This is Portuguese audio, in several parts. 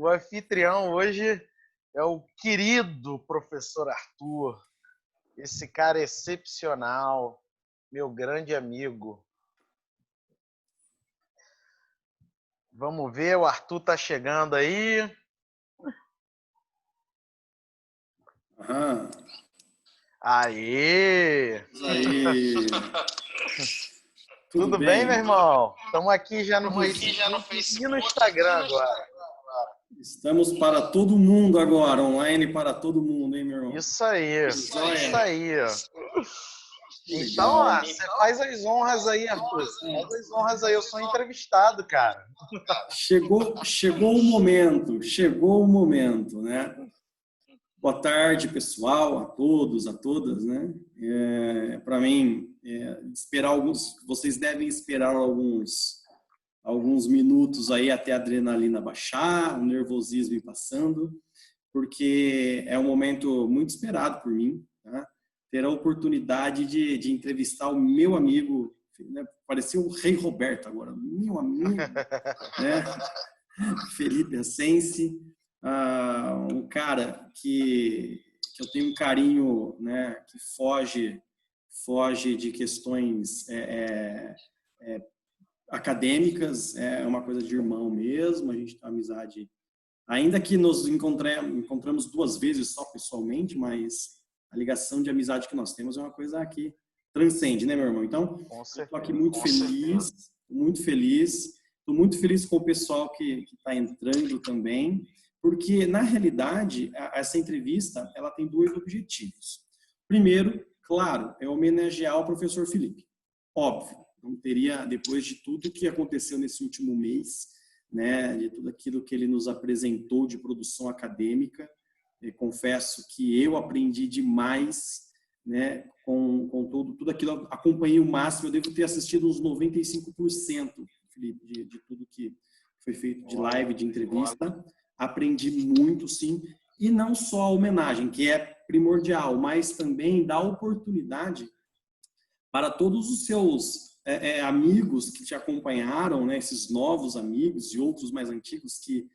O anfitrião hoje é o querido professor Arthur. Esse cara excepcional, meu grande amigo. Vamos ver, o Arthur tá chegando aí. Aê! Aí. Tudo bem, meu irmão? Estamos aqui já no Facebook e no Instagram agora. Estamos para todo mundo agora, online para todo mundo, hein, meu irmão? Isso aí. Então, Legal. você faz as honras aí, Arthur. Faz as honras aí, eu sou entrevistado, cara. Chegou o momento, né? Boa tarde, pessoal, a todos, a todas, né? Para mim, vocês devem esperar alguns minutos aí até a adrenalina baixar, o nervosismo ir passando, porque é um momento muito esperado por mim, tá? Ter a oportunidade de entrevistar o meu amigo, né? Parecia o Rei Roberto agora, meu amigo, né? Felipe Assensi, um cara que eu tenho um carinho, né? Que foge de questões acadêmicas, é uma coisa de irmão mesmo, a gente tem uma amizade, ainda que nos encontramos 2 vezes só pessoalmente, mas a ligação de amizade que nós temos é uma coisa que transcende, né, meu irmão? Então, estou aqui muito feliz, estou muito feliz com o pessoal que está entrando também, porque, na realidade, essa entrevista, ela tem 2 objetivos. Primeiro, claro, é homenagear o professor Felipe, óbvio. Não teria, depois de tudo que aconteceu nesse último mês, né, de tudo aquilo que ele nos apresentou de produção acadêmica, confesso que eu aprendi demais, né, com tudo aquilo, acompanhei o máximo, eu devo ter assistido uns 95%, Felipe, de tudo que foi feito de live, de entrevista, aprendi muito, sim, e não só a homenagem, que é primordial, mas também dá oportunidade para todos os seus amigos que te acompanharam, né, esses novos amigos e outros mais antigos que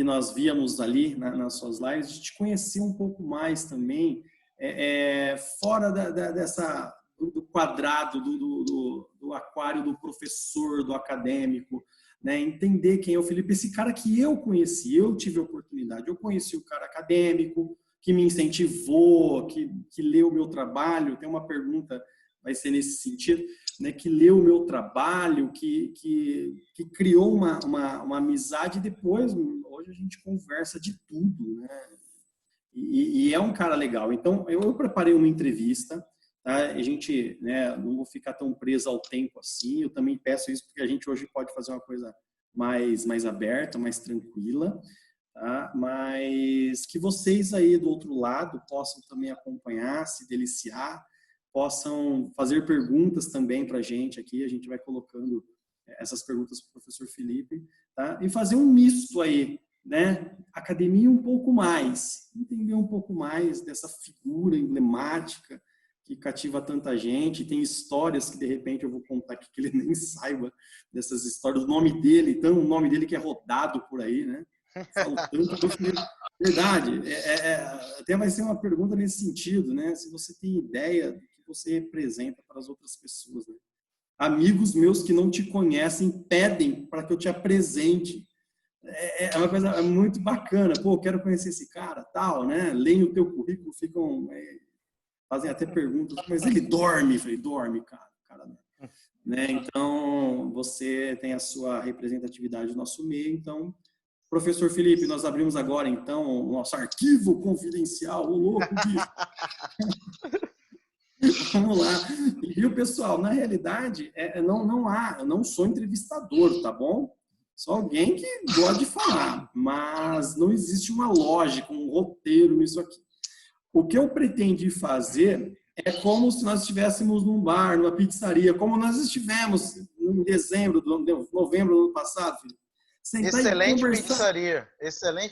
nós víamos ali nas suas lives, de te conhecer um pouco mais também, fora do quadrado, do aquário do professor, do acadêmico, né, entender quem é o Felipe, esse cara que eu conheci, eu tive a oportunidade, eu conheci o cara acadêmico, que me incentivou, que leu o meu trabalho. Tem uma pergunta, vai ser nesse sentido, né, que leu o meu trabalho, que criou uma amizade, e depois, hoje a gente conversa de tudo, né? E é um cara legal. Então, eu preparei uma entrevista, tá? A gente, né, não vou ficar tão preso ao tempo assim, eu também peço isso porque a gente hoje pode fazer uma coisa mais aberta, mais tranquila, tá? Mas que vocês aí do outro lado possam também acompanhar, se deliciar, possam fazer perguntas também para a gente aqui. A gente vai colocando essas perguntas para o professor Felipe, tá? E fazer um misto aí, né? Academia um pouco mais, entender um pouco mais dessa figura emblemática que cativa tanta gente. Tem histórias que, de repente, eu vou contar aqui que ele nem saiba dessas histórias, o nome dele, então, o nome dele que é rodado por aí, né? Falo tanto do Felipe. Verdade, até vai ser uma pergunta nesse sentido, né? Se você tem ideia do que você representa para as outras pessoas, né? Amigos meus que não te conhecem pedem para que eu te apresente. É uma coisa muito bacana. Pô, eu quero conhecer esse cara, tal, né? Leem o teu currículo, fazem até perguntas, mas ele dorme? Eu falei, dorme, cara, né? Então, você tem a sua representatividade no nosso meio. Então, professor Felipe, nós abrimos agora, então, o nosso arquivo confidencial, o louco, bicho. Vamos lá. E viu, pessoal, na realidade, eu não sou entrevistador, tá bom? Sou alguém que gosta de falar, mas não existe uma lógica, um roteiro nisso aqui. O que eu pretendi fazer é como se nós estivéssemos num bar, numa pizzaria, como nós estivemos em novembro do ano passado, filho. Excelente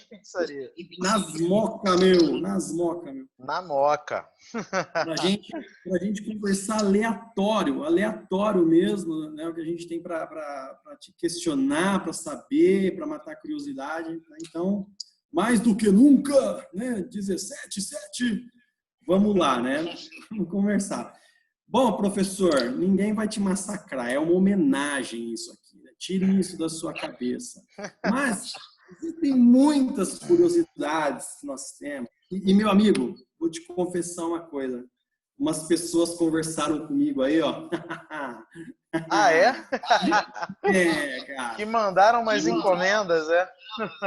pizzaria. Nas moca, meu. Na moca. Pra gente conversar aleatório mesmo, né? O que a gente tem para te questionar, para saber, para matar a curiosidade. Tá? Então, mais do que nunca, né? 17:7. Vamos lá, né? Vamos conversar. Bom, professor, ninguém vai te massacrar, é uma homenagem isso aqui, né? Tire isso da sua cabeça. Mas existem muitas curiosidades que nós temos. Meu amigo, vou te confessar uma coisa. Umas pessoas conversaram comigo aí, ó. Ah, é? Cara. Que mandaram umas encomendas, é?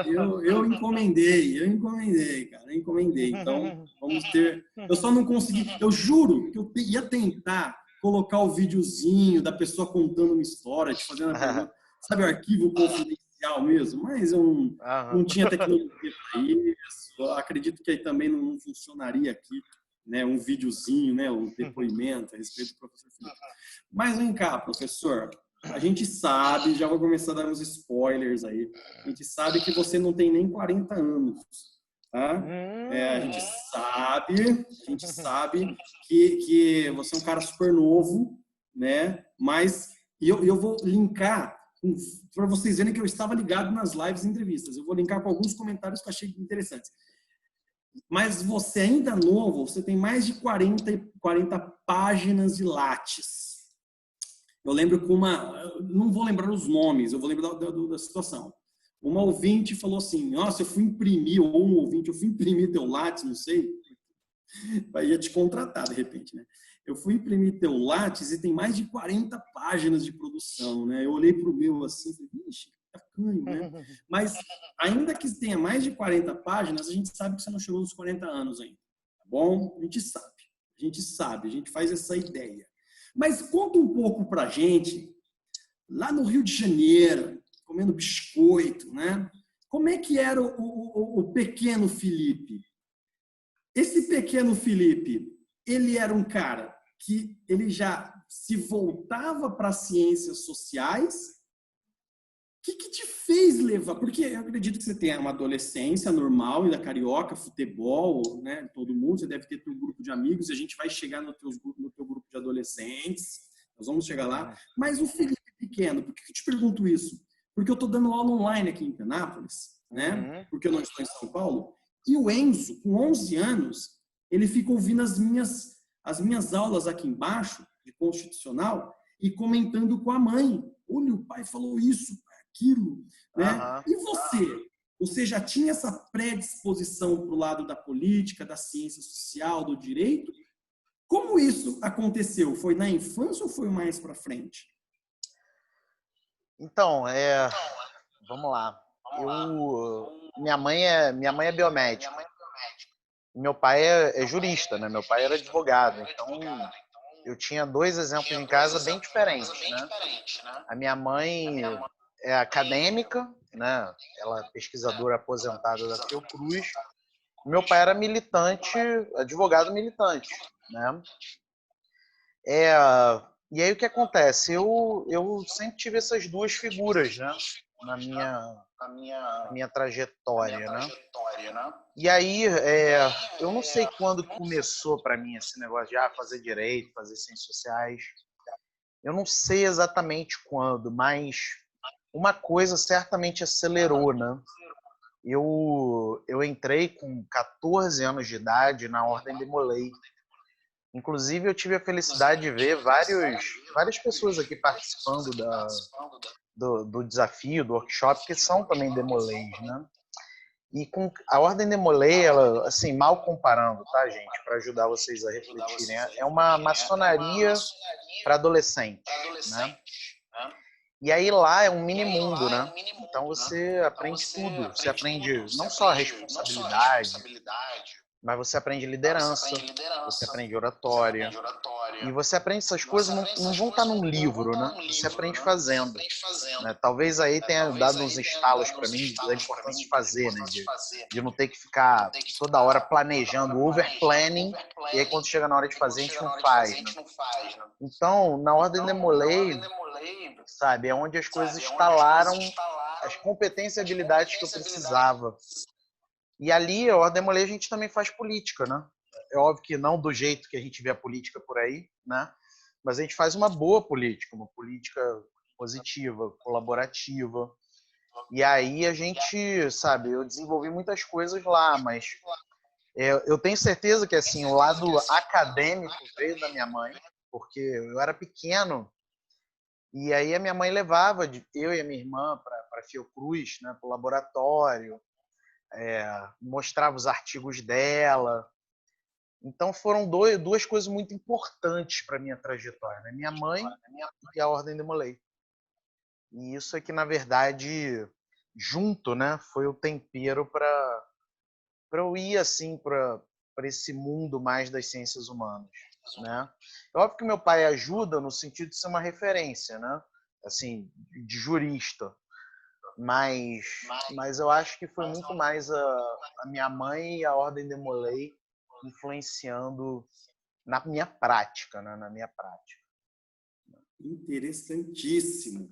Eu encomendei, cara, eu encomendei. Então, vamos ter. Eu só não consegui. Eu juro que eu ia tentar colocar o videozinho da pessoa contando uma história, te fazendo uma pergunta. Sabe, o arquivo confidencial mesmo? Mas eu não tinha tecnologia para isso. Eu acredito que aí também não funcionaria aqui, né? Um videozinho, né? Um depoimento a respeito do professor Felipe. Mas vem cá, professor. A gente sabe, já vou começar a dar uns spoilers aí. A gente sabe que você não tem nem 40 anos, tá? A gente sabe que você é um cara super novo, né? Mas eu vou linkar para vocês verem que eu estava ligado nas lives e entrevistas. Eu vou linkar com alguns comentários que eu achei interessantes. Mas você ainda novo, você tem mais de 40 páginas de lattes. Eu lembro que não vou lembrar os nomes, eu vou lembrar da situação. Uma ouvinte falou assim, nossa, eu fui imprimir, ou um ouvinte, eu fui imprimir teu Lattes, não sei, ia te contratar de repente, né? Eu fui imprimir teu Lattes e tem mais de 40 páginas de produção, né? Eu olhei para o meu assim, falei, ixi, tá canho, né? Mas ainda que tenha mais de 40 páginas, a gente sabe que você não chegou nos 40 anos ainda, tá bom? A gente sabe, a gente faz essa ideia. Mas conta um pouco pra gente, lá no Rio de Janeiro, comendo biscoito, né? Como é que era o pequeno Felipe? Esse pequeno Felipe, ele era um cara que ele já se voltava para as ciências sociais. O que te fez levar? Porque eu acredito que você tenha uma adolescência normal, ainda carioca, futebol, né? Todo mundo, você deve ter um grupo de amigos, e a gente vai chegar no teu grupo de adolescentes, nós vamos chegar lá. Mas o Felipe pequeno, por que eu te pergunto isso? Porque eu estou dando aula online aqui em Penápolis, né? Porque eu não estou em São Paulo. E o Enzo, com 11 anos, ele fica ouvindo as minhas aulas aqui embaixo, de constitucional, e comentando com a mãe. Olha, o pai falou isso, aquilo, né? E você já tinha essa predisposição para o lado da política, da ciência social, do direito? Como isso aconteceu? Foi na infância ou foi mais para frente? Então, vamos lá. Minha mãe é biomédica. Meu pai é jurista, né? Meu pai era advogado. Então, eu tinha dois exemplos em casa bem diferentes, né? A minha mãe é acadêmica, né? Ela é pesquisadora aposentada da Fiocruz. Meu pai era militante, advogado militante, né? E aí o que acontece? Eu sempre tive essas duas figuras, né? Na minha trajetória, né? E aí, eu não sei quando começou para mim esse negócio de fazer direito, fazer ciências sociais. Eu não sei exatamente quando, mas uma coisa certamente acelerou, né? Eu entrei com 14 anos de idade na Ordem de Molay. Inclusive, eu tive a felicidade de ver várias pessoas aqui participando do desafio, do workshop, que são também demolays, né? E com a Ordem de Molay, ela, assim, mal comparando, tá, gente, para ajudar vocês a refletirem, é uma maçonaria para adolescentes, né? E aí lá é um mini mundo, né? Então você aprende tudo. Você aprende não só a responsabilidade, mas você aprende liderança, você aprende oratória. E você aprende essas coisas, não vão estar num livro, né? Você aprende fazendo. Né? Talvez aí tenha dado uns estalos para mim da importância de fazer, né? De não ter que ficar toda hora planejando, overplanning, e aí quando chega na hora de fazer, a gente não faz. Né? Então, na Ordem de Molay, sabe, é onde as coisas instalaram as competências e habilidades que eu precisava. E ali, a Ordem de Molay, a gente também faz política, né? É óbvio que não do jeito que a gente vê a política por aí, né? Mas a gente faz uma boa política, uma política positiva, colaborativa. E aí a gente, sabe, eu desenvolvi muitas coisas lá, mas eu tenho certeza que assim o lado acadêmico veio da minha mãe, porque eu era pequeno e aí a minha mãe levava eu e a minha irmã para Fiocruz, né, para o laboratório, mostrava os artigos dela. Então foram duas coisas muito importantes para minha trajetória, né? Minha mãe e a Ordem de Molay. E isso é que na verdade junto, né, foi o tempero para eu ir assim para esse mundo mais das ciências humanas, né? É óbvio que meu pai ajuda no sentido de ser uma referência, né? Assim, de jurista, mas eu acho que foi muito mais a minha mãe e a Ordem de Molay influenciando na minha prática, né? Na minha prática. Interessantíssimo.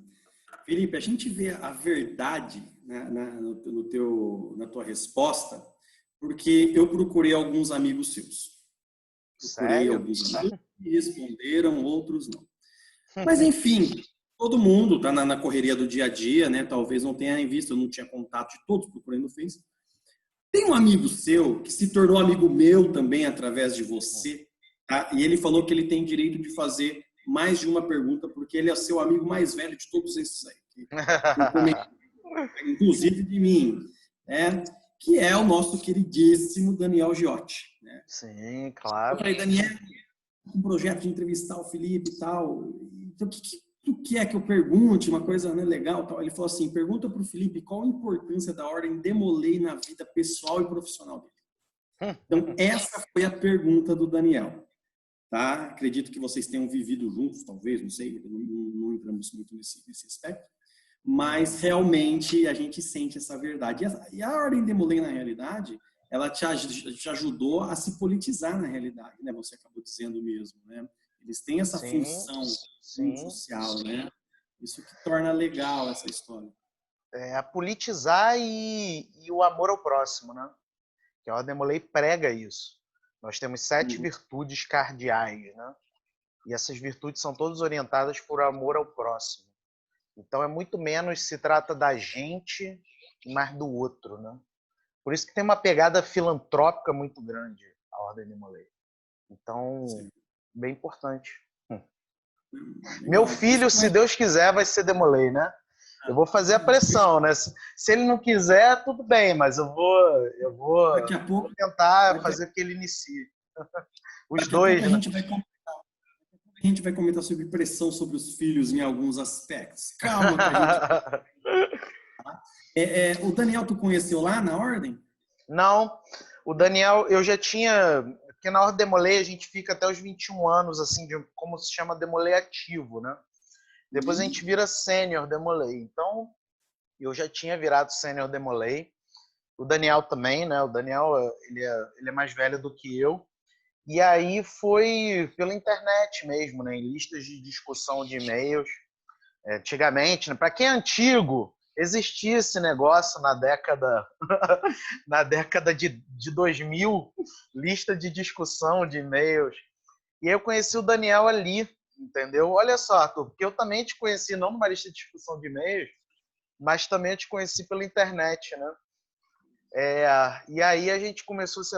Felipe, a gente vê a verdade, né, na tua resposta, porque eu procurei alguns amigos seus. Procurei Sério? alguns amigos que responderam, outros não. Mas, enfim, todo mundo está na correria do dia a dia, né? Talvez não tenha em vista, eu não tinha contato de todos, procurei no Facebook. Tem um amigo seu que se tornou amigo meu também através de você, tá? E ele falou que ele tem direito de fazer mais de uma pergunta, porque ele é seu amigo mais velho de todos esses aí. Inclusive de mim, né? Que é o nosso queridíssimo Daniel Giotti. Né? Sim, Eu claro. falei, Daniel, um projeto de entrevistar o Felipe e tal. Então, o que tu quer que eu pergunte? Uma coisa, né, legal. Tal. Ele falou assim, pergunta para o Felipe qual a importância da Ordem de Molay na vida pessoal e profissional dele. Então, essa foi a pergunta do Daniel. Tá? Acredito que vocês tenham vivido juntos, talvez, não sei, não entramos muito nesse aspecto. Mas, realmente, a gente sente essa verdade. E a Ordem de Molay, na realidade, ela te ajudou a se politizar na realidade, né? Você acabou dizendo mesmo, né? Eles têm essa função social, né? Isso que torna legal essa história. A politizar e o amor ao próximo, né? Que a Ordem de Molay prega isso. Nós temos 7 virtudes cardeais, né? E essas virtudes são todas orientadas por amor ao próximo. Então é muito menos se trata da gente e mais do outro, né? Por isso que tem uma pegada filantrópica muito grande a Ordem de Molay. Então, bem importante. Meu filho, se Deus quiser, vai ser de Molay, né? Eu vou fazer a pressão, né? Se ele não quiser, tudo bem, mas eu vou Daqui a pouco, tentar fazer que ele inicie. Os dois, né? A gente vai comentar sobre pressão sobre os filhos em alguns aspectos. Calma que a gente... o Daniel, tu conheceu lá na Ordem? Não, o Daniel, eu já tinha... Porque na Ordem de Molay a gente fica até os 21 anos, assim, como se chama de Molay ativo, né? Depois a gente vira sênior de Molay. Então, eu já tinha virado sênior de Molay. O Daniel também, né? O Daniel, ele é mais velho do que eu. E aí foi pela internet mesmo, né? Em listas de discussão de e-mails. Antigamente, né? Para quem é antigo, existia esse negócio na década de 2000, lista de discussão de e-mails. E aí eu conheci o Daniel ali, entendeu? Olha só, Arthur, porque eu também te conheci não numa lista de discussão de e-mails, mas também eu te conheci pela internet, né? E aí a gente começou a se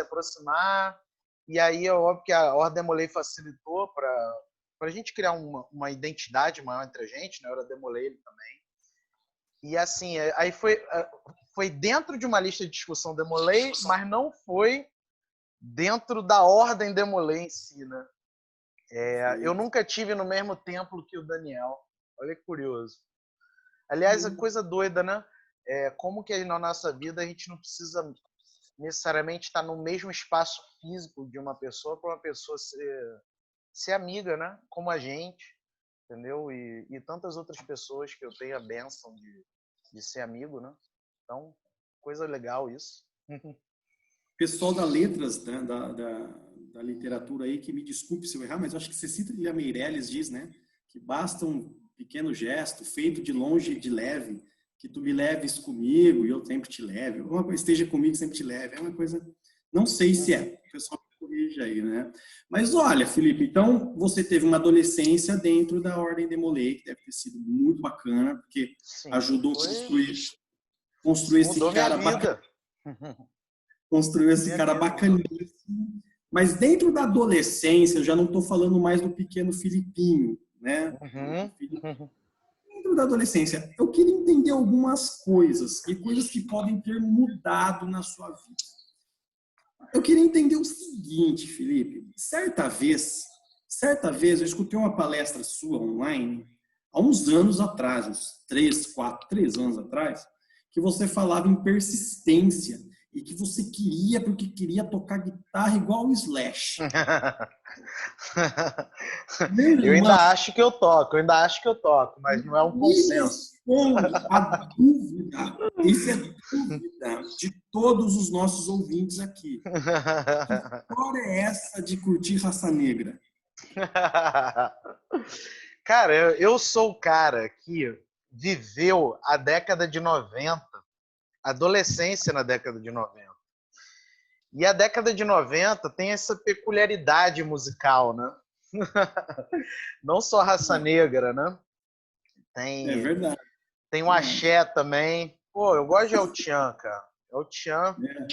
aproximar, e aí é óbvio que a Ordem de Molay facilitou para a gente criar uma identidade maior entre a gente, né? Eu era de Molay, ele também. E assim, aí foi dentro de uma lista de discussão de Molay, mas não foi dentro da Ordem de Molay em si, né? Eu nunca tive no mesmo templo que o Daniel. Olha que curioso. Aliás, a coisa doida, né? Como que na nossa vida a gente não precisa necessariamente estar no mesmo espaço físico de uma pessoa para uma pessoa ser amiga, né? Como a gente, entendeu? E tantas outras pessoas que eu tenho a bênção de ser amigo, né? Então, coisa legal isso. Pessoal da letras, né, da literatura aí, que me desculpe se eu errar, mas eu acho que Cecília Meirelles diz, né? Que basta um pequeno gesto, feito de longe e de leve, que tu me leves comigo e eu sempre te leve. Esteja comigo, sempre te leve. É uma coisa... Não sei se é. O pessoal me corrige igreja aí, né? Mas olha, Felipe, então você teve uma adolescência dentro da Ordem de Molay, que deve ter sido muito bacana, porque Sim, ajudou a construir esse mudou minha cara bacana, vida. construiu Mudou esse minha cara vida. bacaníssimo. Mas dentro da adolescência, eu já não estou falando mais do pequeno Filipinho, né? Uhum. Dentro da adolescência, eu queria entender algumas coisas e coisas que podem ter mudado na sua vida. Eu queria entender o seguinte, Felipe. Certa vez eu escutei uma palestra sua online, há uns anos atrás, uns 3 anos atrás, que você falava em persistência e que você queria, porque queria tocar guitarra igual o Slash. Meu Eu irmão, ainda acho que eu toco, mas não é um me consenso. responde a dúvida. Isso é dúvida de todos os nossos ouvintes aqui. Que história é essa de curtir raça negra? Cara, eu sou o cara que viveu a década de 90, adolescência na década de 90. E a década de 90 tem essa peculiaridade musical, né? Não só raça negra, né? É Tem, verdade. tem o axé também. Pô, eu gosto de El Tchan, cara. El Tchan, É,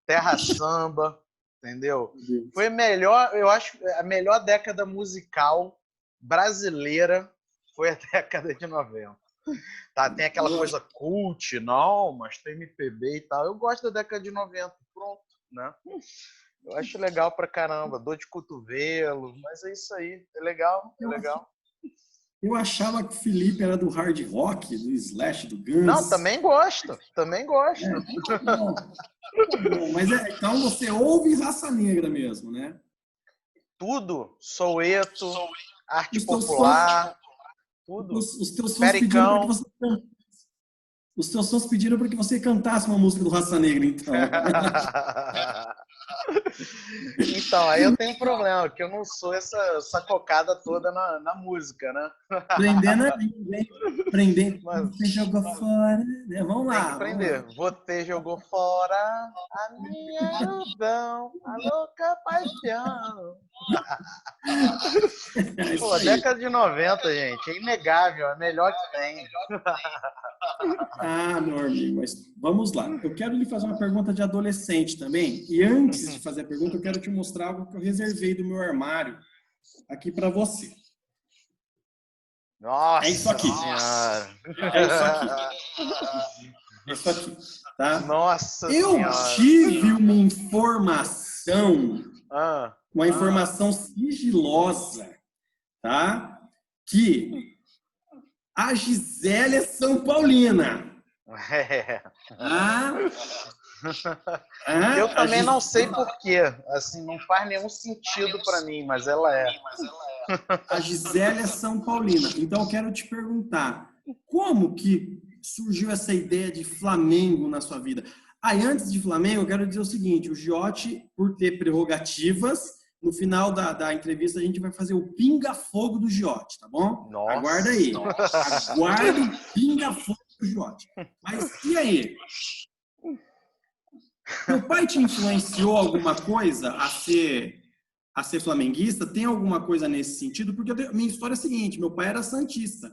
Terra Samba, entendeu? meu Deus. Foi a melhor, eu acho, a melhor década musical brasileira foi a década de 90. Tá, tem aquela Eu acho coisa cult, não, mas tem MPB e tal. Eu gosto da década de 90, pronto, né? Eu acho legal pra caramba, dor de cotovelo, mas é isso aí, é legal, é eu legal. Eu achava que o Felipe era do hard rock, do Slash, do Não, Guns. também gosto, também gosto. É, então tá bom. Tá bom. Mas então você ouve raça negra mesmo, né? Tudo, Soweto, arte Os teus fãs, popular, tudo. os teus fãs pediram para que Pericão. você os teus fãs pediram para que você cantasse uma música do Raça Negra, então. Então, aí eu tenho um problema, que eu não sou essa cocada toda na música, né? Prendendo a língua, hein? Prendendo. Mas Você jogou fora. Né? Vamos tem que lá, vamos lá. prender. Você jogou fora a minha ilusão, a louca paixão. É isso Pô, aí. década de 90, gente, é inegável, é a melhor que tem. Ah, meu amigo, mas vamos lá. Eu quero lhe fazer uma pergunta de adolescente também. E antes de fazer a pergunta, eu quero te mostrar algo que eu reservei do meu armário aqui para você. É isso Nossa aqui. senhora. É isso aqui. É isso aqui, tá? Nossa Eu senhora. tive Ah. uma informação sigilosa, tá? Que a Gisele é São Paulina. É. Ah, Eu a também não sei Gisele, por quê. Assim, não faz nenhum sentido para mim, mas ela é. a Gisele é São Paulina. Então eu quero te perguntar, como que surgiu essa ideia de Flamengo na sua vida? Aí, antes de Flamengo, eu quero dizer o seguinte, o Giotti, por ter prerrogativas, no final da entrevista a gente vai fazer o pinga-fogo do Giotti, tá bom? Aguarda aí. Nossa. Aguarda o pinga-fogo do Giotti. Mas e aí? Teu pai te influenciou alguma coisa a ser flamenguista? Tem alguma coisa nesse sentido? Porque minha história é a seguinte, meu pai era santista.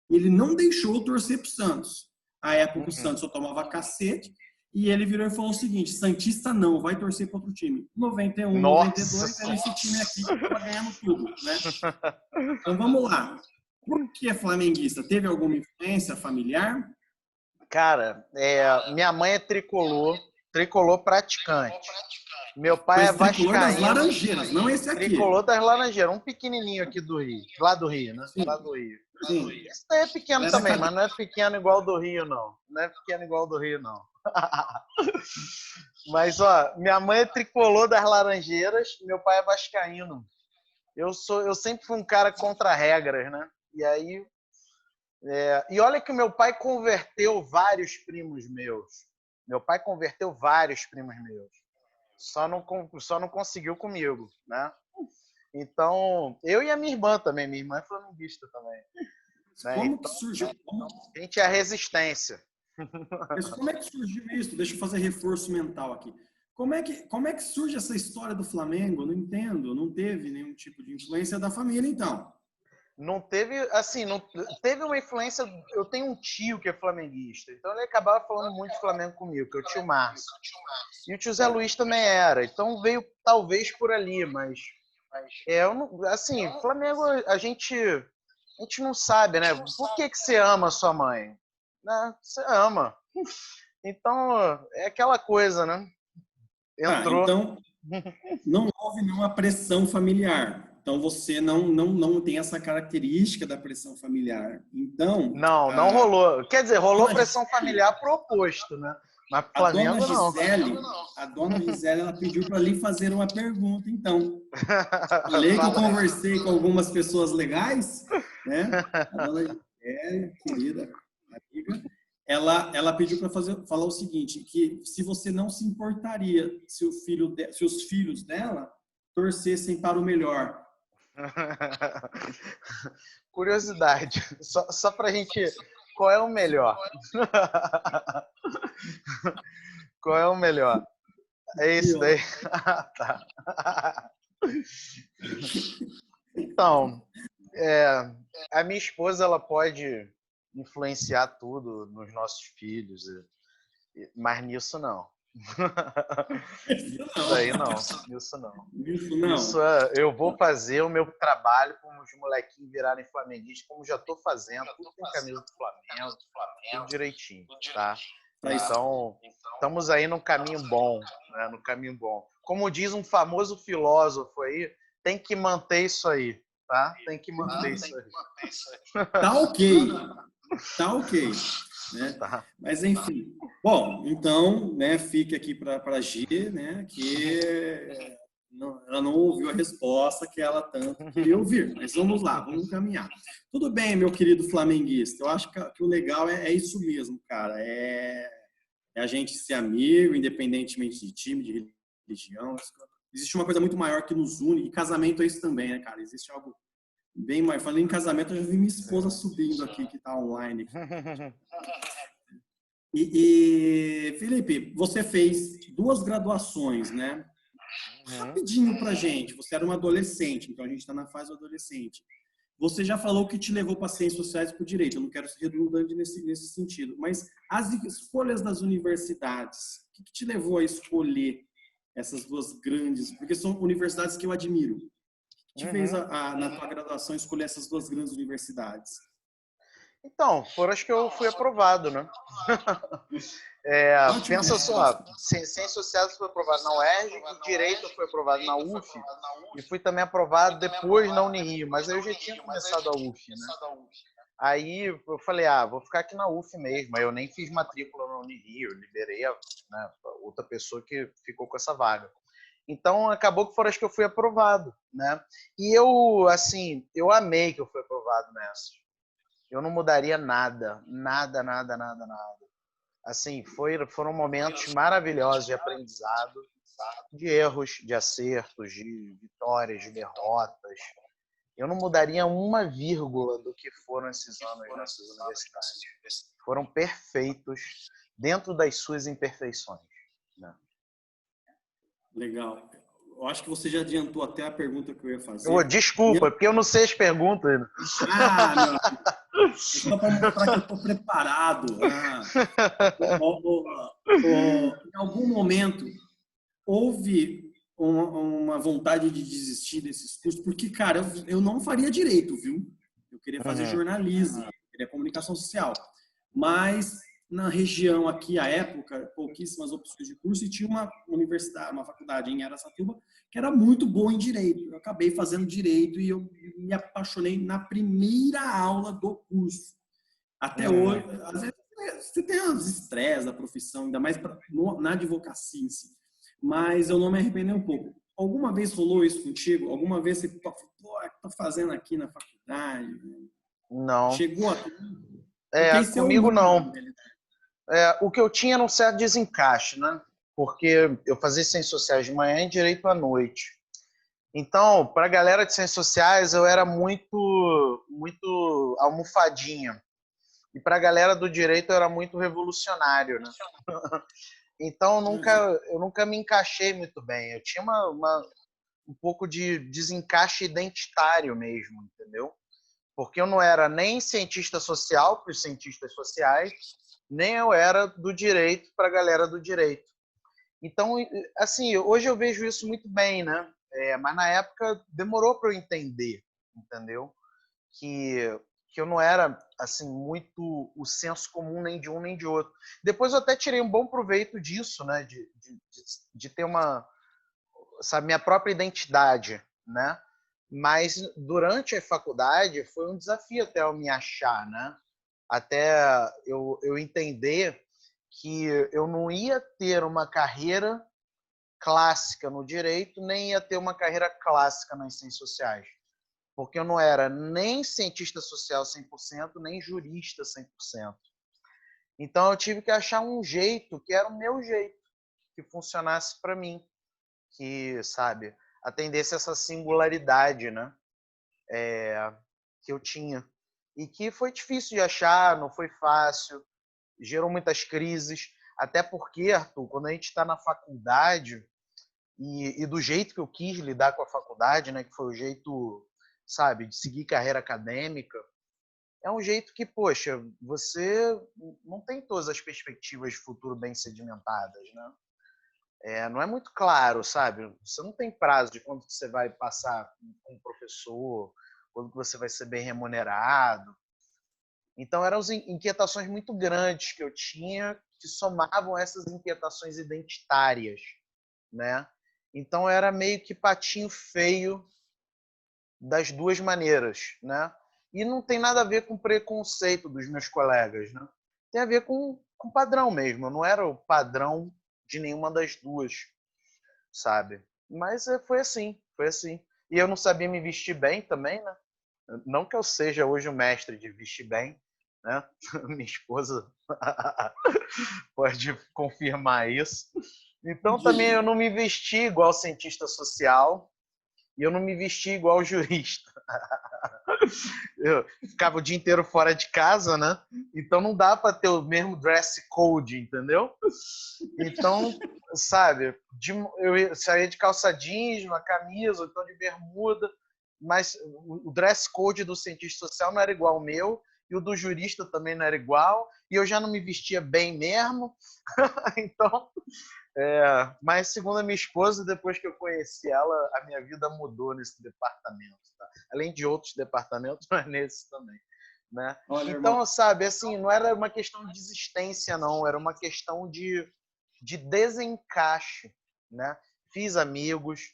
Ele não deixou eu torcer pro Santos. À época o Santos só tomava cacete. E ele virou e falou o seguinte, santista não, vai torcer para outro time. 91, Nossa 92, era esse time aqui que estava ganhando tudo, né? Então vamos lá. Por que flamenguista? Teve alguma influência familiar? Cara, minha mãe é tricolor praticante. Meu pai é Mas tricolor das vascaíno, Laranjeiras, não esse aqui. tricolor das Laranjeiras, um pequenininho aqui do Rio, lá do Rio, né? Sim, Lá do Rio. sim. Esse daí é pequeno Essa também, cadeira. mas não é pequeno igual do Rio, não. Não é pequeno igual do Rio, não. Mas, ó, minha mãe é tricolor das Laranjeiras, meu pai é vascaíno. Eu sempre fui um cara contra regras, né? E aí, e olha que meu pai converteu vários primos meus. Meu pai converteu vários primos meus. Só não conseguiu comigo, né? Então, eu e a minha irmã também. Minha irmã é flamenguista também. Né? Como que Então, surgiu? a gente é a resistência. Mas como é que surgiu isso? Deixa eu fazer reforço mental aqui. como é que surge essa história do Flamengo? Eu não entendo. Não teve nenhum tipo de influência da família, então. Não teve, assim, não teve uma influência. Eu tenho um tio que é flamenguista, então ele acabava falando muito de Flamengo comigo, que é o tio Márcio. E o tio Zé Luiz também era, então veio talvez por ali, mas eu não, assim, Flamengo a gente não sabe, né? Por que você ama sua mãe? Né? Você ama. Então é aquela coisa, né? Entrou. Então não houve nenhuma pressão familiar. Então você não tem essa característica da pressão familiar. Então, Não rolou. Quer dizer, rolou pressão familiar pro oposto, né? Mas a dona Flamengo não. Gisele, a dona Gisele, ela pediu para lhe fazer uma pergunta. Então, falei que eu conversei com algumas pessoas legais, né? A dona Gisele, querida amiga, ela pediu para falar o seguinte, que se você não se importaria se se os filhos dela torcessem para o melhor. Curiosidade. Só pra gente. Qual é o melhor? Qual é o melhor? É isso daí. Tá. Então, a minha esposa ela pode influenciar tudo nos nossos filhos, mas nisso não. Isso aí não. Isso não. Isso não. Isso eu vou fazer o meu trabalho como os molequinhos virarem flamenguistas, como já estou fazendo, tudo tem camisa do Flamengo, tudo direitinho, tá? Então, estamos aí num caminho bom, né? No caminho bom. Como diz um famoso filósofo aí, tem que manter isso aí, tá? Tem que manter isso aí. Tá ok. Tá ok. Né? Tá. Mas enfim. Bom, então, né, fique aqui para a G, né, que ela não ouviu a resposta que ela tanto queria ouvir. Mas vamos lá, vamos caminhar. Tudo bem, meu querido flamenguista. Eu acho que o legal é isso mesmo, cara. É a gente ser amigo, independentemente de time, de religião. Existe uma coisa muito maior que nos une, e casamento é isso também, né, cara? Existe algo bem mais. Falei em casamento, eu já vi minha esposa subindo aqui, que está online. E Felipe, você fez 2 graduações, né? Rapidinho pra gente, você era um adolescente, então a gente está na fase do adolescente. Você já falou que te levou para ciências sociais para o direito, eu não quero ser redundante nesse sentido, mas as escolhas das universidades, o que te levou a escolher essas 2 grandes, porque são universidades que eu admiro. O que te fez na tua graduação escolher essas 2 grandes universidades? Então, foram as que eu fui aprovado, né? Pensa só, Ciências Sociais foi aprovado na UERJ, e Direito foi aprovado na UF, e fui também aprovado depois na Unirio, mas aí eu já tinha começado a UF, né? Aí eu falei, vou ficar aqui na UF mesmo, aí eu nem fiz matrícula na Unirio, liberei né, outra pessoa que ficou com essa vaga. Então, acabou que foram as que eu fui aprovado, né? E eu amei que eu fui aprovado nessas. Eu não mudaria nada, nada, nada, nada, nada. Assim, foram momentos maravilhosos de aprendizado, de erros, de acertos, de vitórias, de derrotas. Eu não mudaria uma vírgula do que foram esses anos nessas universidades. Foram perfeitos dentro das suas imperfeições, né? Legal. Eu acho que você já adiantou até a pergunta que eu ia fazer. Desculpa, porque eu não sei as perguntas ainda. Meu amigo. Só para mostrar que eu estou preparado. Em algum momento, houve uma vontade de desistir desses cursos? Porque, cara, eu não faria direito, viu? Eu queria fazer jornalismo, eu queria comunicação social. Mas na região aqui, à época, pouquíssimas opções de curso e tinha uma universidade, uma faculdade em Araçatuba que era muito boa em direito. Eu acabei fazendo direito e eu me apaixonei na primeira aula do curso. Até hoje, às vezes você tem os estresses da profissão, ainda mais na advocacia em si. Mas eu não me arrependo um pouco. Alguma vez rolou isso contigo? Alguma vez você falou, o que estou fazendo aqui na faculdade? Não. Chegou Comigo não. O que eu tinha era um certo desencaixe, né? Porque eu fazia ciências sociais de manhã e direito à noite. Então, para a galera de ciências sociais, eu era muito, muito almofadinha. E para a galera do direito, eu era muito revolucionário, né? Então eu nunca me encaixei muito bem. Eu tinha um pouco de desencaixe identitário mesmo, entendeu? Porque eu não era nem cientista social para os cientistas sociais, nem eu era do direito para a galera do direito. Então, assim, hoje eu vejo isso muito bem, né? Mas na época demorou para eu entender, entendeu? Que eu não era assim muito o senso comum nem de um nem de outro. Depois eu até tirei um bom proveito disso, né? De ter sabe, minha própria identidade, né? Mas durante a faculdade foi um desafio até eu me achar, né? Até eu entender que eu não ia ter uma carreira clássica no direito, nem ia ter uma carreira clássica nas ciências sociais. Porque eu não era nem cientista social 100%, nem jurista 100%. Então eu tive que achar um jeito que era o meu jeito, que funcionasse para mim, que, sabe, atendesse essa singularidade, né, que eu tinha. E que foi difícil de achar, não foi fácil, gerou muitas crises, até porque, Arthur, quando a gente está na faculdade, e do jeito que eu quis lidar com a faculdade, né, que foi o jeito, sabe, de seguir carreira acadêmica, é um jeito que, poxa, você não tem todas as perspectivas de futuro bem sedimentadas, né? Não é muito claro, sabe? Você não tem prazo de quando você vai passar com um professor, quando você vai ser bem remunerado. Então, eram inquietações muito grandes que eu tinha, que somavam essas inquietações identitárias, né? Então, era meio que patinho feio das duas maneiras, né? E não tem nada a ver com preconceito dos meus colegas, né? Tem a ver com padrão mesmo. Eu não era o padrão de nenhuma das duas, sabe? Mas foi assim, foi assim. E eu não sabia me vestir bem também, né? Não que eu seja hoje o mestre de vestir bem, né? Minha esposa pode confirmar isso. Então também eu não me vesti igual cientista social e eu não me vesti igual jurista. Eu ficava o dia inteiro fora de casa, né? Então não dá para ter o mesmo dress code, entendeu? Então, sabe, eu saía de calça jeans, uma camisa, ou então de bermuda, mas o dress code do cientista social não era igual ao meu, e o do jurista também não era igual, e eu já não me vestia bem mesmo. Então, mas segundo a minha esposa, depois que eu conheci ela, a minha vida mudou nesse departamento, tá? Além de outros departamentos, mas nesse também, né? Olha, Então, irmão, sabe, assim, não era uma questão de desistência, não, era uma questão de desencaixe, né? Fiz amigos,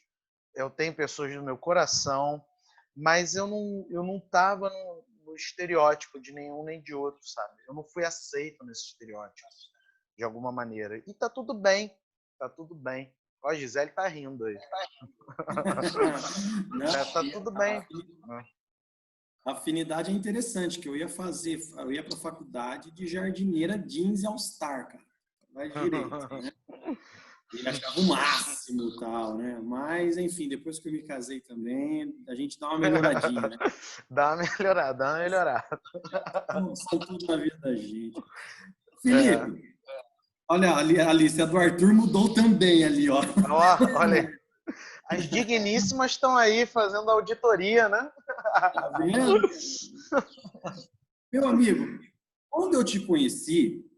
eu tenho pessoas no meu coração, mas eu não estava no estereótipo de nenhum nem de outro, sabe? Eu não fui aceito nesse estereótipo, de alguma maneira. E tá tudo bem, tá tudo bem. Ó, a Gisele tá rindo aí. não, Tá tudo bem. a afinidade é interessante, que eu ia para a faculdade de jardineira jeans e all-star, cara. Vai direito, né? E achava o máximo e tal, né? Mas, enfim, depois que eu me casei também, a gente dá uma melhoradinha, né? Dá uma melhorada, dá uma melhorada. São tudo na vida da gente. Felipe, olha, a lista do Arthur mudou também ali, ó. Olha aí. As digníssimas estão aí fazendo auditoria, né? Tá vendo? Meu amigo, quando eu te conheci,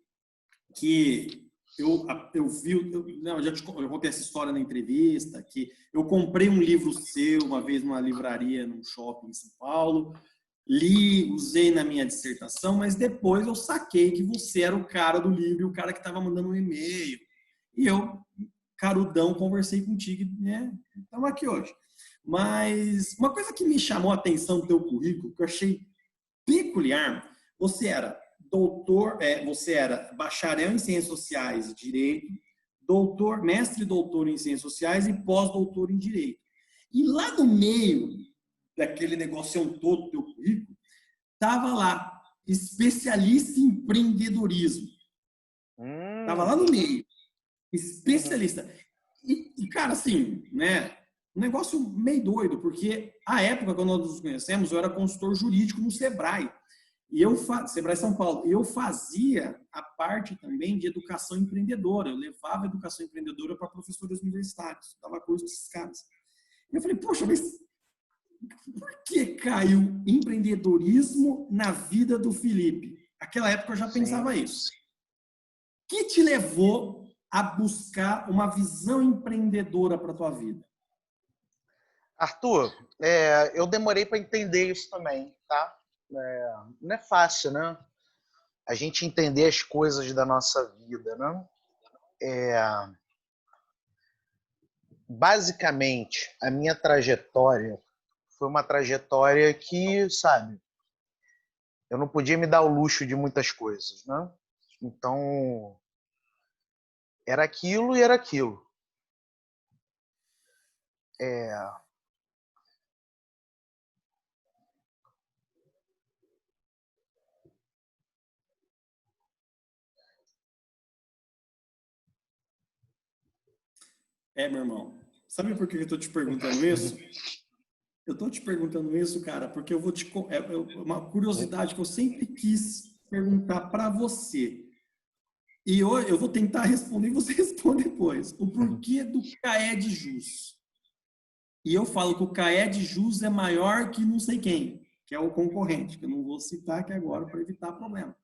que eu vi, eu contei essa história na entrevista, que eu comprei um livro seu uma vez numa livraria, num shopping em São Paulo, li, usei na minha dissertação, mas depois eu saquei que você era o cara do livro, o cara que estava mandando um e-mail. E eu, carudão, conversei contigo, né? Estamos aqui hoje. Mas uma coisa que me chamou a atenção do teu currículo, que eu achei peculiar, você era você era bacharel em Ciências Sociais e Direito, mestre e doutor em Ciências Sociais e pós-doutor em Direito. E lá no meio daquele negócio todo do teu currículo, estava lá, especialista em empreendedorismo. Estava lá no meio, especialista. E, cara, assim, né, um negócio meio doido, porque à época, quando nós nos conhecemos, eu era consultor jurídico no Sebrae. E Sebrae São Paulo. E eu fazia a parte também de educação empreendedora. Eu levava educação empreendedora para professores universitários. Dava curso com esses caras. E eu falei, poxa, mas por que caiu empreendedorismo na vida do Felipe? Naquela época eu já pensava isso. O que te levou a buscar uma visão empreendedora para a tua vida? Arthur, eu demorei para entender isso também, tá? Não é fácil, né? A gente entender as coisas da nossa vida, né? Basicamente, a minha trajetória foi uma trajetória que, sabe, eu não podia me dar o luxo de muitas coisas, né? Então, era aquilo e era aquilo. Meu irmão, sabe por que eu estou te perguntando isso? Eu estou te perguntando isso, cara, porque eu vou uma curiosidade que eu sempre quis perguntar para você. E eu vou tentar responder e você responde depois. O porquê do CAED Jus? E eu falo que o CAED Jus é maior que não sei quem, que é o concorrente, que eu não vou citar aqui agora para evitar problema.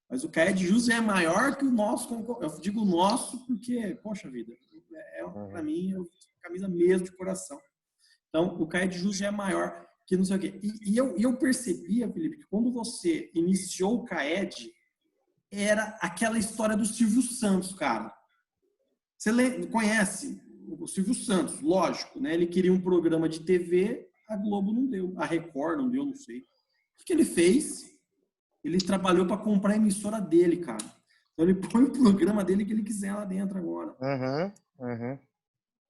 Mas o CAED Jus é maior que o nosso concorrente. Eu digo nosso porque, poxa vida, para mim, é camisa mesmo de coração. Então, o CAED Jus já é maior que não sei o quê. E eu percebia, Felipe, que quando você iniciou o CAED, era aquela história do Silvio Santos, cara. Você conhece o Silvio Santos, lógico, né? Ele queria um programa de TV, a Globo não deu, a Record não deu, não sei. O que ele fez? Ele trabalhou para comprar a emissora dele, cara. Então ele põe o programa dele que ele quiser lá dentro agora. Não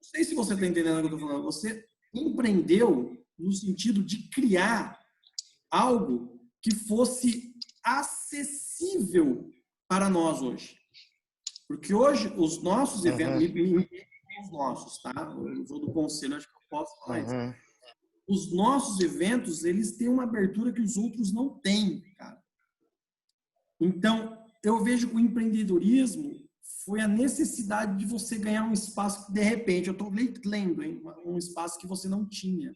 sei se você está entendendo o que eu estou falando. Você empreendeu no sentido de criar algo que fosse acessível para nós hoje. Porque hoje os nossos eventos, os nossos, tá? Eu sou do conselho, acho que eu posso falar isso. Os nossos eventos, eles têm uma abertura que os outros não têm, cara. Então, eu vejo que o empreendedorismo foi a necessidade de você ganhar um espaço que, de repente, eu estou lendo, hein? Um espaço que você não tinha.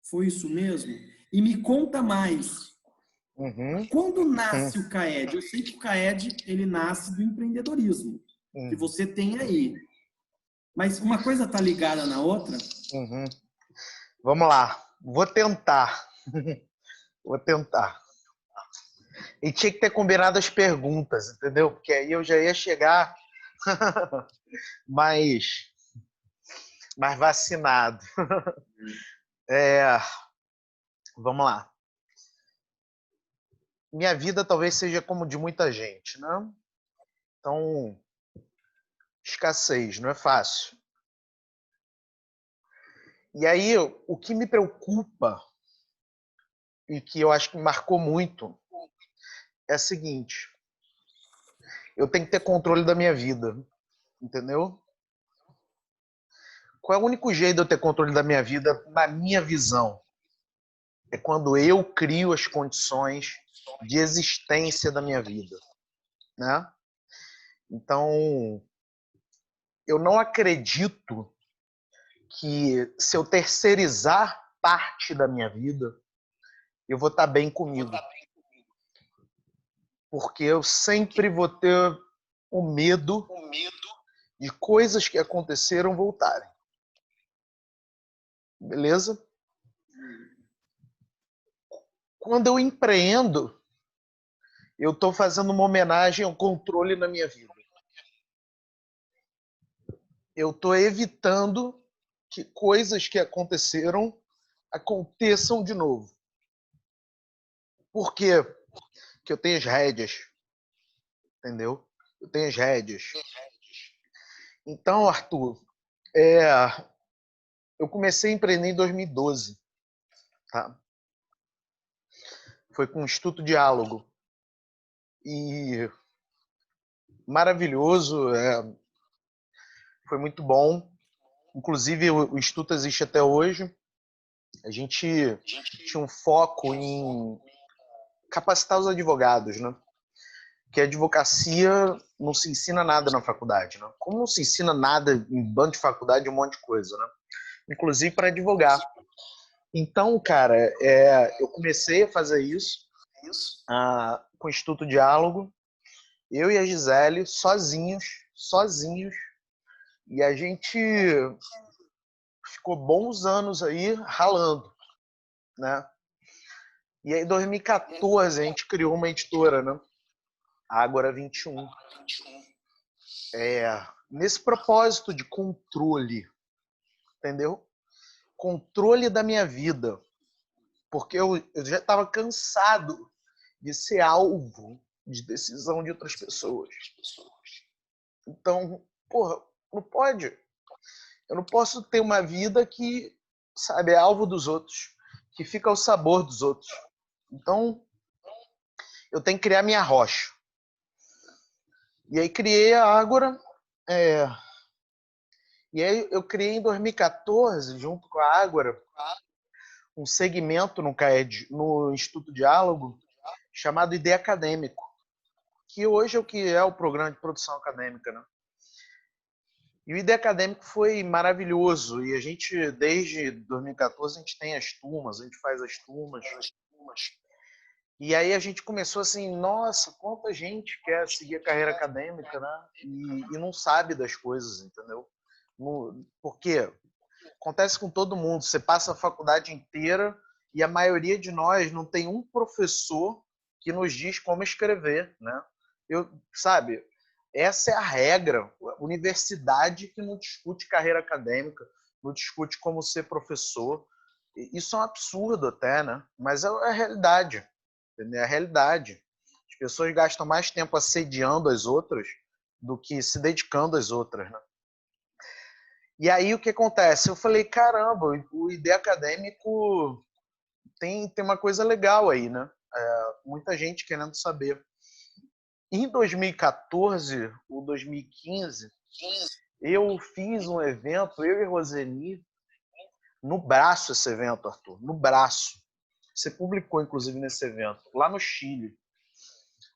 Foi isso mesmo? E me conta mais. Quando nasce o CAED? Eu sei que o CAED, ele nasce do empreendedorismo, que você tem aí. Mas uma coisa está ligada na outra? Vamos lá. Vou tentar. Vou tentar. E tinha que ter combinado as perguntas, entendeu? Porque aí eu já ia chegar mais vacinado. Vamos lá. Minha vida talvez seja como de muita gente, né? Então, escassez, não é fácil. E aí, o que me preocupa e que eu acho que marcou muito é o seguinte: eu tenho que ter controle da minha vida, entendeu? Qual é o único jeito de eu ter controle da minha vida, na minha visão? É quando eu crio as condições de existência da minha vida, né? Então, eu não acredito que se eu terceirizar parte da minha vida, eu vou estar bem comigo. Porque eu sempre vou ter o medo de coisas que aconteceram voltarem. Beleza? Quando eu empreendo, eu estou fazendo uma homenagem ao controle na minha vida. Eu estou evitando que coisas que aconteceram aconteçam de novo. Por quê? Porque eu tenho as rédeas. Entendeu? Eu tenho as rédeas. Então, Arthur, eu comecei a empreender em 2012. Tá? Foi com o Instituto Diálogo. E maravilhoso, foi muito bom. Inclusive, o Instituto existe até hoje. A gente tinha um foco em capacitar os advogados, né? Que a advocacia não se ensina nada na faculdade, né? Como não se ensina nada em bando de faculdade, um monte de coisa, né? Inclusive para advogar. Então, cara, eu comecei a fazer isso com o Instituto Diálogo, eu e a Gisele, sozinhos, e a gente ficou bons anos aí ralando, né? E aí, em 2014, a gente criou uma editora, né? A Ágora 21. Nesse propósito de controle, entendeu? Controle da minha vida. Porque eu já estava cansado de ser alvo de decisão de outras pessoas. Então, porra, não pode. Eu não posso ter uma vida que, sabe, é alvo dos outros, que fica ao sabor dos outros. Então, eu tenho que criar minha rocha. E aí criei a Ágora. E aí eu criei em 2014, junto com a Ágora, um segmento no Instituto Diálogo chamado ID Acadêmico, que hoje é o que é o programa de produção acadêmica, né? E o ID Acadêmico foi maravilhoso. E a gente, desde 2014, a gente tem as turmas, a gente faz as turmas. E aí a gente começou assim, nossa, quanta gente quer seguir a carreira acadêmica, né? E não sabe das coisas, entendeu? Por quê? Acontece com todo mundo. Você passa a faculdade inteira e a maioria de nós não tem um professor que nos diz como escrever, né? Sabe, essa é a regra. A universidade que não discute carreira acadêmica, não discute como ser professor. Isso é um absurdo até, né? Mas é a realidade. Entendeu? É a realidade. As pessoas gastam mais tempo assediando as outras do que se dedicando às outras, né? E aí o que acontece? Eu falei, caramba, o ID acadêmico tem uma coisa legal aí, né? Muita gente querendo saber. Em 2014 ou 2015, eu fiz um evento, eu e Roseni, no braço esse evento, Arthur, no braço. Você publicou, inclusive, nesse evento, lá no Chile.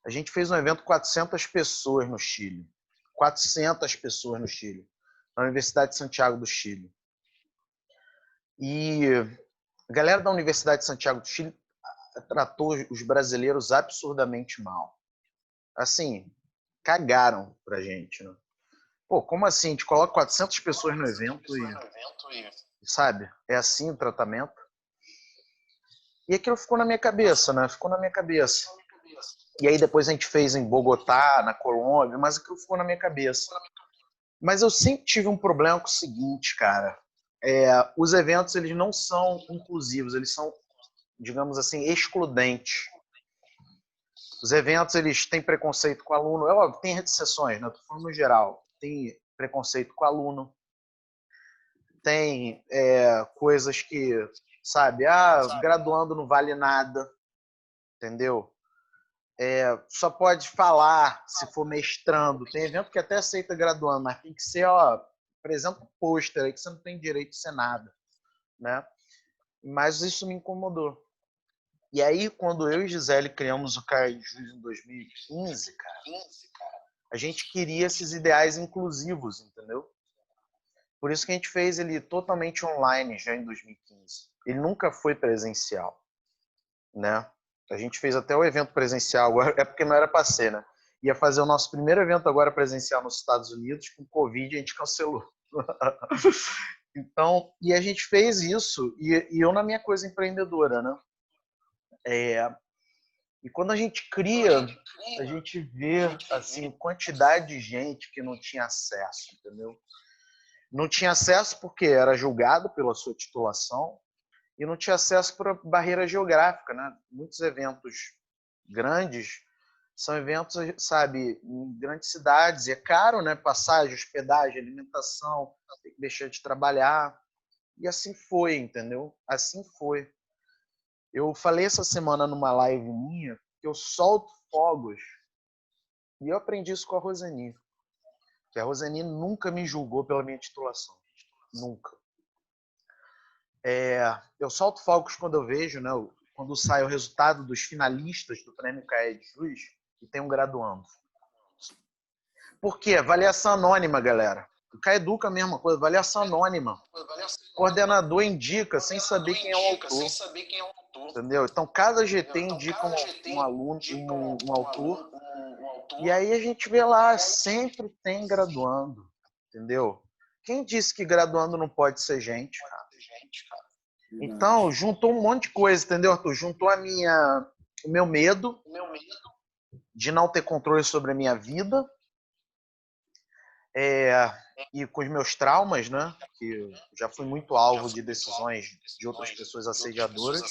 A gente fez um evento com 400 pessoas no Chile. 400 pessoas no Chile, na Universidade de Santiago do Chile. E a galera da Universidade de Santiago do Chile tratou os brasileiros absurdamente mal. Assim, cagaram pra gente, né? Pô, como assim? A gente coloca 400 pessoas no evento e, sabe, é assim o tratamento? E aquilo ficou na minha cabeça, né? Ficou na minha cabeça. E aí depois a gente fez em Bogotá, na Colômbia, mas aquilo ficou na minha cabeça. Mas eu sempre tive um problema com o seguinte, cara. Os eventos, eles não são inclusivos, eles são, digamos assim, excludentes. Os eventos, eles têm preconceito com o aluno. É óbvio, tem exceções, né? Estou falando no geral. Tem preconceito com o aluno. Tem coisas que, sabe, graduando não vale nada, entendeu? Só pode falar se for mestrando. Tem evento que até aceita graduando, mas tem que ser, apresenta um pôster aí que você não tem direito de ser nada, né? Mas isso me incomodou. E aí, quando eu e Gisele criamos o Caju em 2015, cara, a gente queria esses ideais inclusivos, entendeu? Por isso que a gente fez ele totalmente online já em 2015. Ele nunca foi presencial, né? A gente fez até o evento presencial agora, é porque não era para ser, né? Ia fazer o nosso primeiro evento agora presencial nos Estados Unidos, com Covid a gente cancelou. Então, e a gente fez isso, e eu na minha coisa empreendedora, né? E quando a gente cria, a gente vê assim quantidade de gente que não tinha acesso, entendeu? Não tinha acesso porque era julgado pela sua titulação e não tinha acesso por barreira geográfica, né? Muitos eventos grandes são eventos, sabe, em grandes cidades, e é caro, né? Passagem, hospedagem, alimentação, tem que deixar de trabalhar. E assim foi, entendeu? Assim foi. Eu falei essa semana numa live minha que eu solto fogos. E eu aprendi isso com a Roseni. Que a Roseni nunca me julgou pela minha titulação. Nunca. Eu solto fogos quando eu vejo, né? quando sai o resultado dos finalistas do Prêmio CAED Jus e tem um graduando. Por quê? Avaliação anônima, galera. O Caeduca é a mesma coisa, avaliação anônima. O coordenador indica sem saber quem é o autor. Entendeu? Então, cada GT indica um aluno, um autor. E aí a gente vê lá, sempre tem graduando. Entendeu? Quem disse que graduando não pode ser gente, cara? Então, juntou um monte de coisa, entendeu, Arthur? Juntou o meu medo de não ter controle sobre a minha vida, e com os meus traumas, né? Que eu já fui muito alvo de decisões de outras pessoas assediadoras.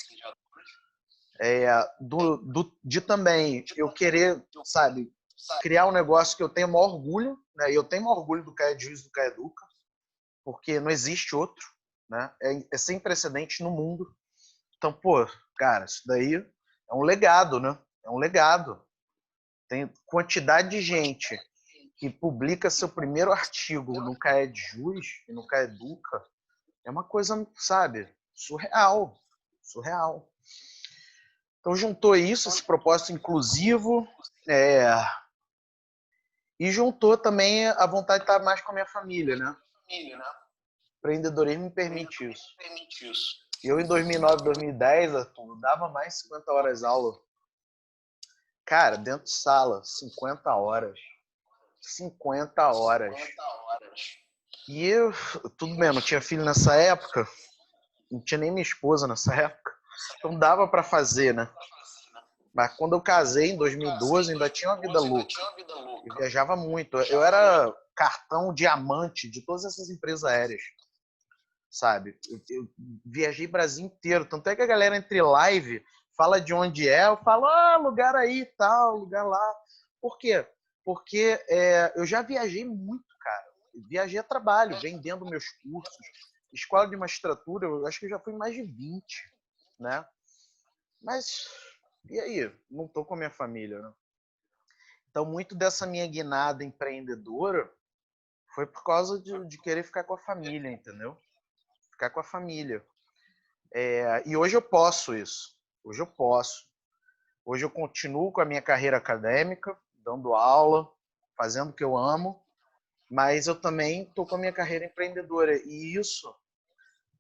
De também eu querer, sabe, criar um negócio que eu tenho maior orgulho, né? Eu tenho maior orgulho do CAED Jus e do Caeduca, porque não existe outro, né? É sem precedentes no mundo. Então, pô, cara, isso daí é um legado, né? É um legado. Tem quantidade de gente que publica seu primeiro artigo no CAED Jus e no Caeduca. É uma coisa, sabe, surreal. Surreal. Então, juntou isso, esse propósito inclusivo, e juntou também a vontade de estar mais com a minha família, né? O empreendedorismo me permite isso. Eu, em 2009, 2010, Arthur, dava mais 50 horas aula. Cara, dentro de sala, 50 horas. 50 horas. E eu, tudo bem, não tinha filho nessa época, não tinha nem minha esposa nessa época, então dava para fazer, né? Mas quando eu casei, em 2012, ainda tinha uma vida louca. Eu viajava muito. Eu era cartão diamante de todas essas empresas aéreas, sabe? Eu viajei o Brasil inteiro. Tanto é que a galera entre live fala de onde é, eu falo, lugar aí, tal, lugar lá. Por quê? Porque eu já viajei muito, cara. Eu viajei a trabalho, vendendo meus cursos. Escola de magistratura, eu acho que eu já fui mais de 20, né? Mas, e aí? Não tô com a minha família, né? Então, muito dessa minha guinada empreendedora foi por causa de querer ficar com a família, entendeu? Ficar com a família. E hoje eu posso isso. Hoje eu posso. Hoje eu continuo com a minha carreira acadêmica, dando aula, fazendo o que eu amo, mas eu também estou com a minha carreira empreendedora. E isso,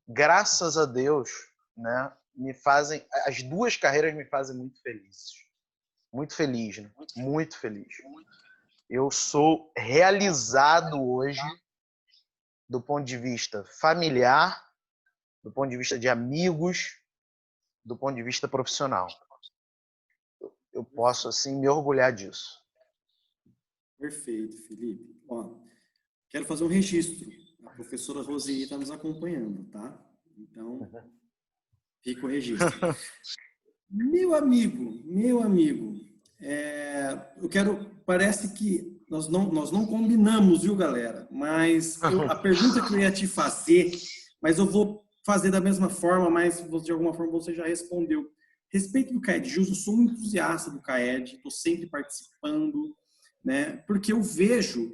graças a Deus, né, as duas carreiras me fazem muito felizes. Muito feliz, né? Muito feliz. Eu sou realizado hoje do ponto de vista familiar, do ponto de vista de amigos, do ponto de vista profissional. Eu posso, assim, me orgulhar disso. Perfeito, Felipe. Ó, quero fazer um registro. A professora Roseli está nos acompanhando, tá? Então, fica o registro. Meu amigo, parece que nós não combinamos, viu, galera? Mas a pergunta que eu ia te fazer, mas eu vou fazer da mesma forma, mas de alguma forma você já respondeu. Respeito do CAED Jus, eu sou um entusiasta do CAED, estou sempre participando, né? Porque eu vejo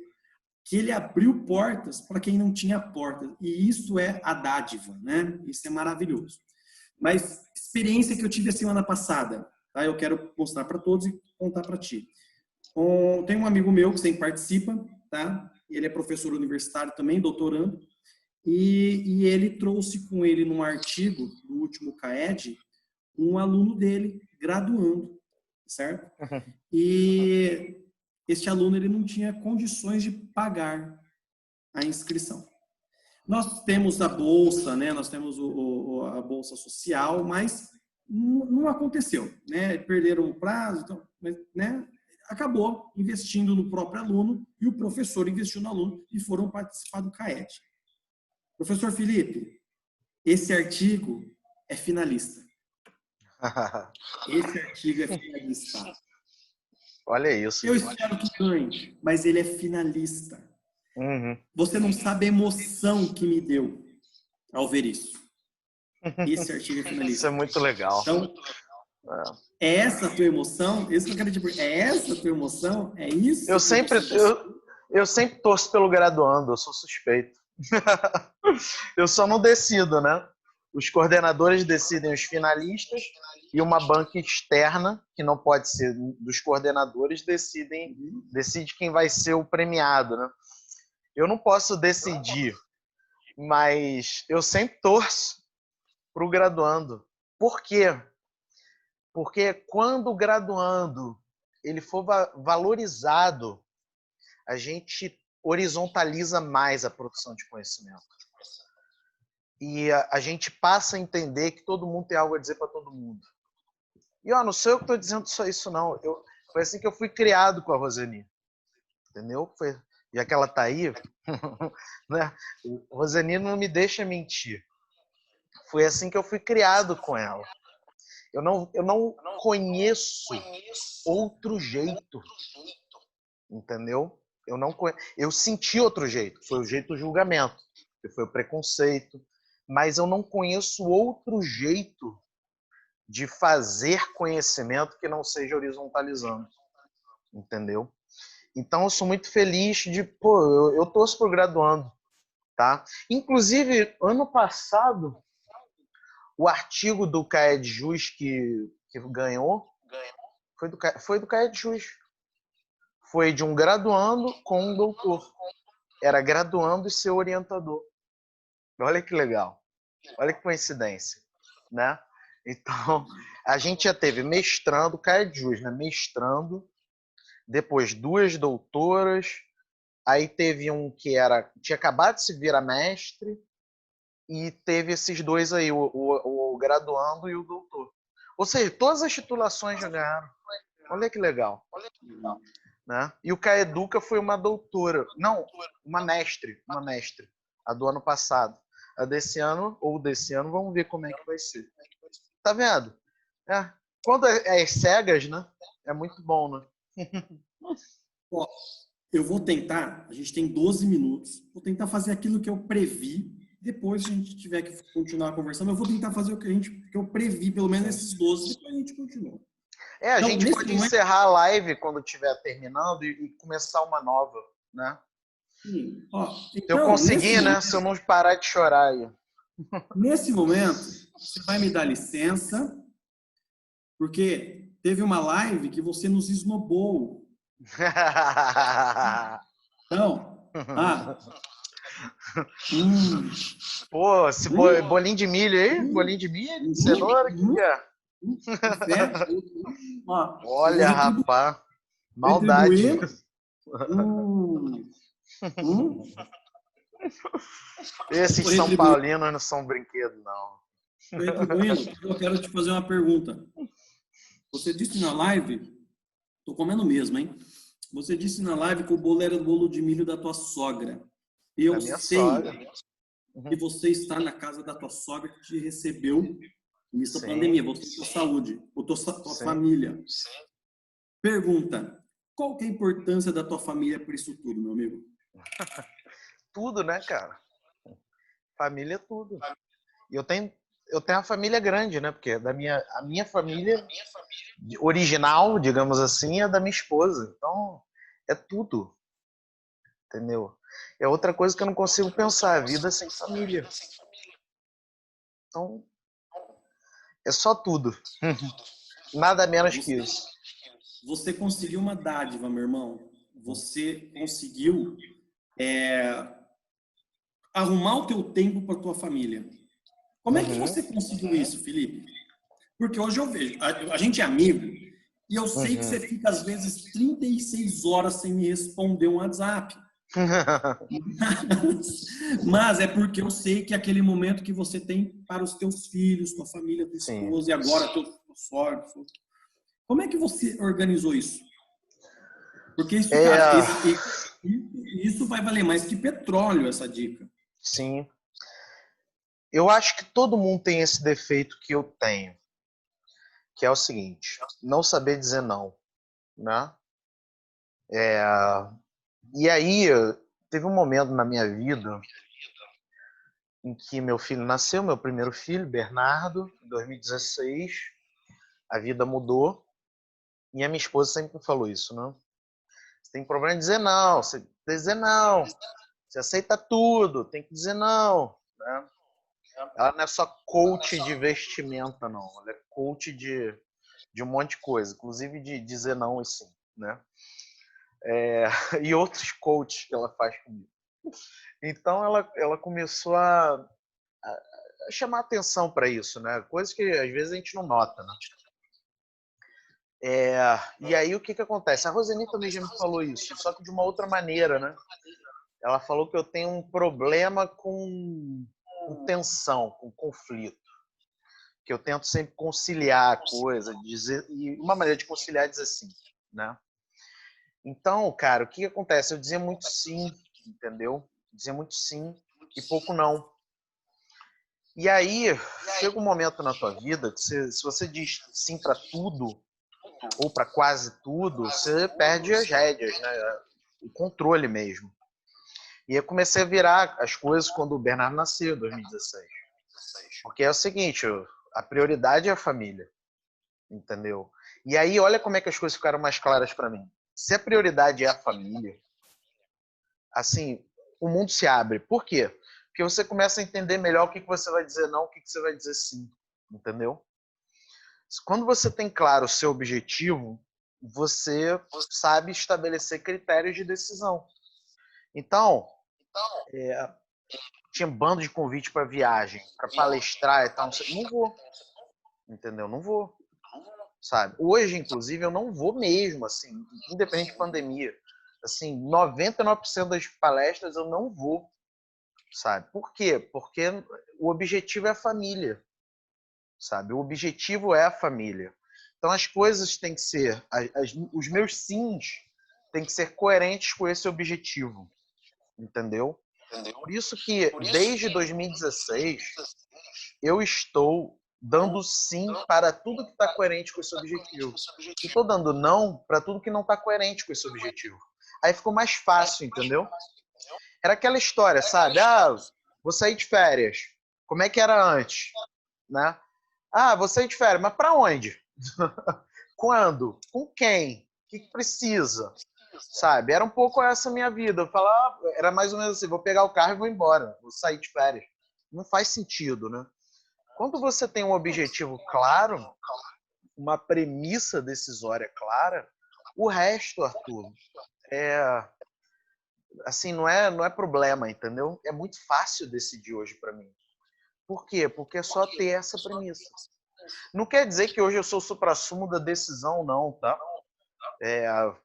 que ele abriu portas para quem não tinha portas, e isso é a dádiva, né? Isso é maravilhoso. Mas experiência que eu tive a semana passada, tá? Eu quero mostrar para todos e contar para ti. Tem um amigo meu que sempre participa, tá? Ele é professor universitário também, doutorando, e ele trouxe com ele num artigo do último CAED um aluno dele graduando, certo? E este aluno ele não tinha condições de pagar a inscrição. Nós temos a bolsa, né? Nós temos a bolsa social, mas não aconteceu, né? Perderam o prazo, então, né? Acabou investindo no próprio aluno e o professor investiu no aluno e foram participar do CAED. Professor Felipe, esse artigo é finalista. Esse artigo é finalista. Olha isso. Eu espero que ganhe, mas ele é finalista. Uhum. Você não sabe a emoção que me deu ao ver isso. Esse artigo é finalista. Isso é muito legal. Então, é essa a tua emoção? Isso que eu quero te perguntar. É essa a tua emoção? É isso? Eu sempre torço pelo graduando, eu sou suspeito. Eu só não decido, né? Os coordenadores decidem os finalistas e uma banca externa, que não pode ser dos coordenadores, decide quem vai ser o premiado, né? Eu não posso decidir, mas eu sempre torço para o graduando. Por quê? Porque quando o graduando ele for valorizado, a gente horizontaliza mais a produção de conhecimento. E a gente passa a entender que todo mundo tem algo a dizer para todo mundo. E não sou eu que estou dizendo só isso, não. Foi assim que eu fui criado com a Roseni. Entendeu? Já que ela está aí, né? Roseni não me deixa mentir. Foi assim que eu fui criado com ela. Eu não conheço outro jeito. Entendeu? Eu senti outro jeito. Foi o jeito do julgamento, que foi o preconceito. Mas eu não conheço outro jeito de fazer conhecimento que não seja horizontalizando. Entendeu? Então, eu sou muito feliz de... eu torço pro graduando, tá? Inclusive, ano passado, o artigo do CAED Jus que ganhou foi do CAED Jus. Foi de um graduando com um doutor. Era graduando e seu orientador. Olha que legal. Olha que coincidência, né? Então, a gente já teve mestrando, CAED Jus, né? Mestrando, depois 2 doutoras, aí teve um que tinha acabado de se virar mestre, e teve esses 2 aí, o graduando e o doutor. Ou seja, todas as titulações já ganharam. Olha que legal. Né? E o Caeduca foi uma doutora. Não, uma mestre. A do ano passado. A desse ano, vamos ver como é que vai ser. Tá vendo? Quando é as cegas, né? É muito bom, né? Ó, eu vou tentar, a gente tem 12 minutos, vou tentar fazer aquilo que eu previ. Depois, se a gente tiver que continuar conversando, eu vou tentar fazer o que eu previ, pelo menos esses 12, depois a gente continua. A gente pode encerrar a live quando estiver terminando e começar uma nova, né? Sim. Ó, então, se eu conseguir, né? Se eu não parar de chorar aí. Nesse momento, você vai me dar licença, porque teve uma live que você nos esnobou. Então, Pô, esse bolinho de milho aí? Bolinho de milho? De cenoura? O que é? Olha, rapaz. Maldade. Esses São Paulinos não são brinquedo, não. Retribuindo, eu quero te fazer uma pergunta. Você disse na live, tô comendo mesmo, hein? Você disse na live que o bolo era o bolo de milho da tua sogra. E eu sei que você está na casa da tua sogra que te recebeu nessa pandemia, você e sua saúde, ou tua família. Sim. Pergunta, qual que é a importância da tua família para isso tudo, meu amigo? Tudo, né, cara? Família é tudo. E eu tenho uma família grande, né? Porque a minha família original, digamos assim, é da minha esposa. Então, é tudo. Entendeu? É outra coisa que eu não consigo pensar. A vida sem família. Então, é só tudo. Nada menos que isso. Você conseguiu uma dádiva, meu irmão. Você conseguiu arrumar o teu tempo para tua família. Como é que você conseguiu isso, Felipe? Porque hoje eu vejo, a gente é amigo, e eu sei que você fica, às vezes, 36 horas sem me responder um WhatsApp. Mas é porque eu sei que é aquele momento que você tem para os teus filhos, tua família, tua esposa, e agora teu sogro. Como é que você organizou isso? Porque isso, cara, isso vai valer mais que petróleo, essa dica. Sim. Eu acho que todo mundo tem esse defeito que eu tenho, que é o seguinte, não saber dizer não, né? E aí, teve um momento na minha vida em que meu filho nasceu, meu primeiro filho, Bernardo, em 2016, a vida mudou, e a minha esposa sempre me falou isso, né? Você tem problema em dizer não, você aceita tudo, tem que dizer não, né? Ela não é só coach de vestimenta, não. Ela é coach de um monte de coisa, inclusive de dizer não e sim, né? E outros coaches que ela faz comigo. Então ela começou a chamar atenção para isso, né? Coisa que às vezes a gente não nota, né? E aí o que acontece? A Roseni também já me falou isso, só que de uma outra maneira, né? Ela falou que eu tenho um problema com tensão, com conflito. Que eu tento sempre conciliar a coisa, dizer, e uma maneira de conciliar é dizer sim, né? Então, cara, o que acontece? Eu dizia muito sim, entendeu? Dizia muito sim e pouco não. E aí, chega um momento na tua vida que se você diz sim para tudo, ou para quase tudo, você perde as rédeas, né? O controle mesmo. E eu comecei a virar as coisas quando o Bernardo nasceu, em 2016. Porque é o seguinte, a prioridade é a família, entendeu? E aí, olha como é que as coisas ficaram mais claras para mim. Se a prioridade é a família, assim, o mundo se abre. Por quê? Porque você começa a entender melhor o que você vai dizer não, o que você vai dizer sim, entendeu? Quando você tem claro o seu objetivo, você sabe estabelecer critérios de decisão. Então, tinha bando de convite para viagem, para palestrar e tal. Não vou, entendeu? Não vou, sabe? Hoje, inclusive, eu não vou mesmo, assim, independente de pandemia. Assim, 99% das palestras eu não vou, sabe? Por quê? Porque o objetivo é a família, sabe? O objetivo é a família. Então as coisas têm que ser, os meus sims têm que ser coerentes com esse objetivo, entendeu? Por isso que desde 2016 eu estou dando sim para tudo que está coerente com esse objetivo. E estou dando não para tudo que não está coerente com esse objetivo. Aí ficou mais fácil, entendeu? Era aquela história, sabe? Ah, vou sair de férias. Como é que era antes? Né? Ah, vou sair de férias, mas para onde? Quando? Com quem? O que precisa? Sabe? Era um pouco essa minha vida. Eu falava, era mais ou menos assim, vou pegar o carro e vou embora, vou sair de férias. Não faz sentido, né? Quando você tem um objetivo claro, uma premissa decisória clara, o resto, Arthur, é assim, não é problema, entendeu? É muito fácil decidir hoje para mim. Por quê? Porque é só ter essa premissa. Não quer dizer que hoje eu sou o suprassumo da decisão, não, tá?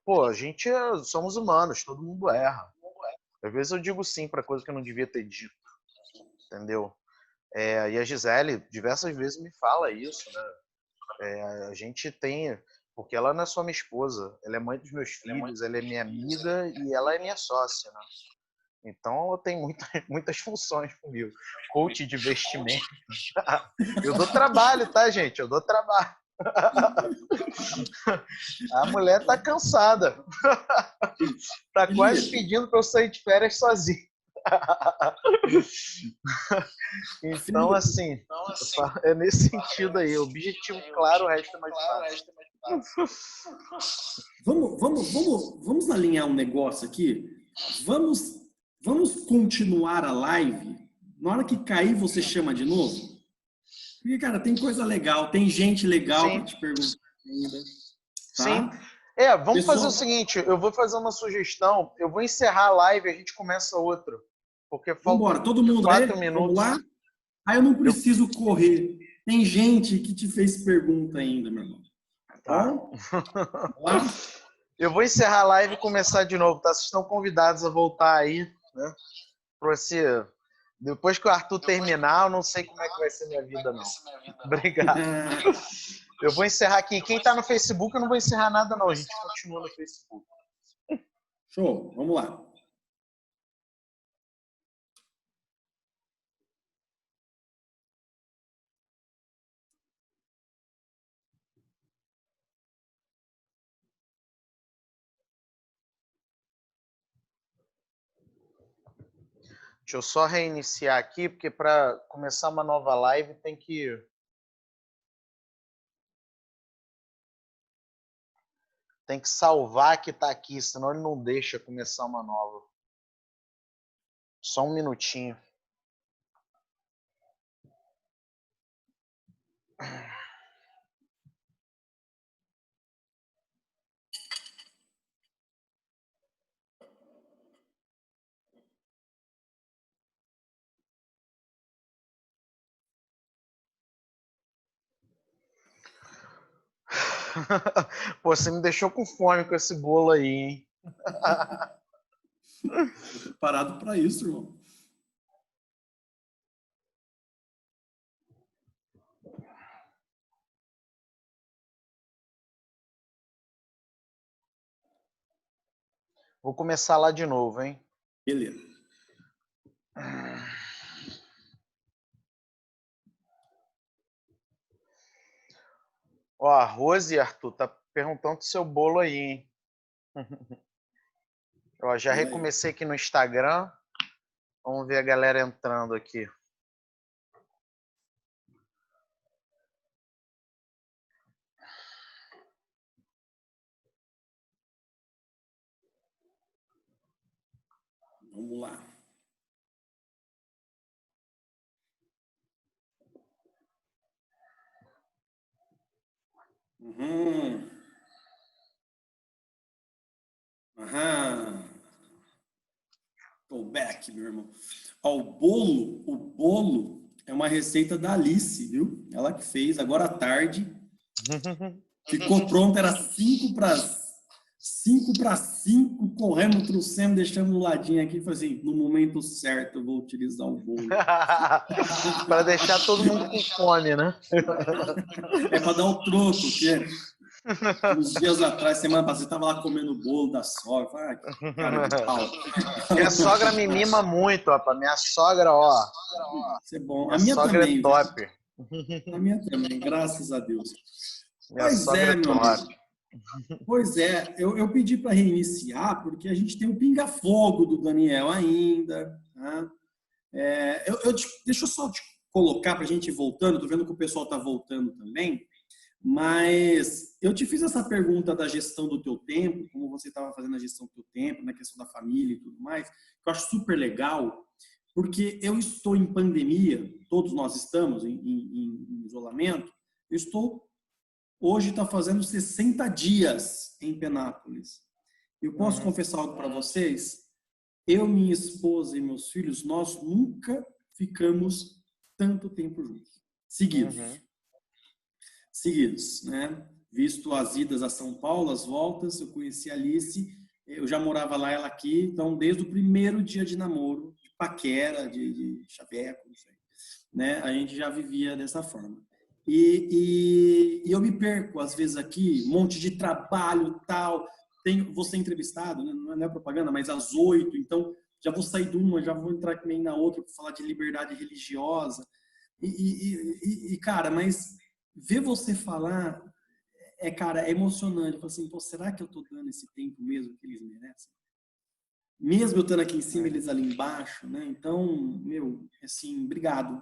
Pô, a gente somos humanos, todo mundo erra. Às vezes eu digo sim para coisa que eu não devia ter dito, entendeu? E a Gisele diversas vezes me fala isso, né? A gente tem, porque ela não é só minha esposa, ela é mãe dos meus filhos, ela é minha amiga e ela é minha sócia, né? Então ela tem muitas funções comigo. Coach de vestimento. Eu dou trabalho, tá, gente? Eu dou trabalho. A mulher tá cansada. Tá quase pedindo para eu sair de férias sozinho. Então, assim, é nesse sentido aí. Objetivo claro, o resto é mais fácil. Vamos alinhar um negócio aqui? Vamos continuar a live? Na hora que cair, você chama de novo? Porque, cara, tem coisa legal, tem gente legal para te perguntar ainda. Sim. Tá? Vamos fazer o seguinte, eu vou fazer uma sugestão, eu vou encerrar a live e a gente começa outra. Porque Vamos embora, faltam todo mundo 4 aí? Vamos minutos. lá? Aí eu não preciso correr. Tem gente que te fez pergunta ainda, meu irmão. Tá. Bom? Vamos lá? Eu vou encerrar a live e começar de novo, tá? Vocês estão convidados a voltar aí, né? Depois que o Arthur terminar, eu não sei como é que vai ser minha vida, não. Obrigado. Eu vou encerrar aqui. Quem está no Facebook, eu não vou encerrar nada, não. A gente continua no Facebook. Show, vamos lá. Deixa eu só reiniciar aqui, porque para começar uma nova live tem que salvar que está aqui, senão ele não deixa começar uma nova. Só um minutinho. Pô, você me deixou com fome com esse bolo aí, hein? Tô preparado para isso, irmão. Vou começar lá de novo, hein? Beleza. Ó, a Rose, Arthur, tá perguntando do seu bolo aí, hein? Ó, já recomecei aqui no Instagram. Vamos ver a galera entrando aqui. Vamos lá. Uhum. Aham. Go back, meu irmão. Ó, o bolo é uma receita da Alice, viu? Ela que fez, agora à tarde. Ficou pronto, era 5 para 5, corremos, trouxemos, deixamos no ladinho aqui e falei assim, no momento certo eu vou utilizar o bolo. Para deixar todo mundo com fome, né? É para dar o troco, porque uns dias atrás, semana passada, estava lá comendo o bolo da sogra. Ah, cara de pau. Minha sogra me mima muito, rapaz. Minha sogra, ó. Isso é bom. Minha A minha sogra também. é top. A minha também, graças a Deus. Minha Pois sogra é, meu top. amigo. Pois é, eu pedi para reiniciar, porque a gente tem o pinga-fogo do Daniel ainda. Tá? Deixa eu só te colocar para a gente ir voltando, estou vendo que o pessoal está voltando também, mas eu te fiz essa pergunta da gestão do teu tempo, como você estava fazendo a gestão do teu tempo, na questão da família e tudo mais, que eu acho super legal, porque eu estou em pandemia, todos nós estamos em isolamento, eu estou hoje está fazendo 60 dias em Penápolis. Eu posso confessar algo para vocês? Eu, minha esposa e meus filhos, nós nunca ficamos tanto tempo juntos. Seguidos. Seguidos, né? Visto as idas a São Paulo, as voltas, eu conheci a Alice, eu já morava lá, ela aqui, então desde o primeiro dia de namoro, de paquera, de chaveco, não sei, né? A gente já vivia dessa forma. E eu me perco, às vezes, aqui, um monte de trabalho, tal. Vou ser entrevistado, né? Não é propaganda, mas às 8, então já vou sair de uma, já vou entrar também na outra para falar de liberdade religiosa. Cara, mas ver você falar, cara, é emocionante. Falo assim, pô, será que eu estou dando esse tempo mesmo que eles merecem? Mesmo eu estando aqui em cima, eles ali embaixo, né? Então, meu, assim, obrigado.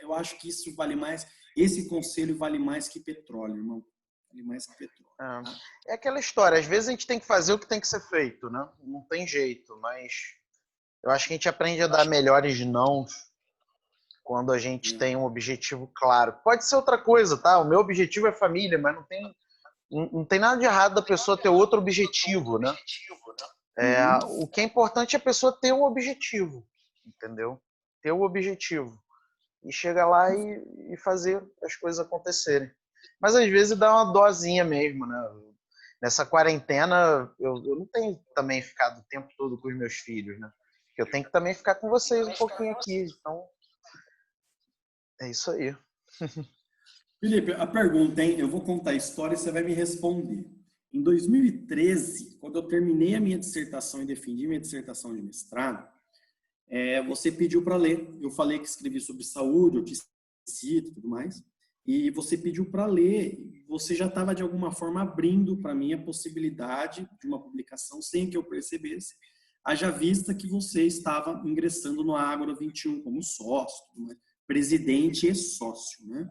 Eu acho que isso vale mais, esse conselho vale mais que petróleo, irmão. Vale mais que petróleo. É aquela história, às vezes a gente tem que fazer o que tem que ser feito, né? Não tem jeito, mas eu acho que a gente aprende a dar melhores nãos quando a gente tem um objetivo claro. Pode ser outra coisa, tá? O meu objetivo é família, mas não tem nada de errado da pessoa ter outro objetivo, né? O que é importante é a pessoa ter um objetivo, entendeu? Ter um objetivo. E chegar lá e fazer as coisas acontecerem. Mas às vezes dá uma dosinha mesmo, né? Nessa quarentena, eu não tenho também ficado o tempo todo com os meus filhos, né? Eu tenho que também ficar com vocês um pouquinho aqui. Então, é isso aí. Felipe, a pergunta, hein? Eu vou contar a história e você vai me responder. Em 2013, quando eu terminei a minha dissertação e defendi minha dissertação de mestrado, você pediu para ler. Eu falei que escrevi sobre saúde, eu te cito e tudo mais. E você pediu para ler. Você já estava, de alguma forma, abrindo para mim a possibilidade de uma publicação sem que eu percebesse, haja vista que você estava ingressando no Ágora 21 como sócio, presidente e sócio, né?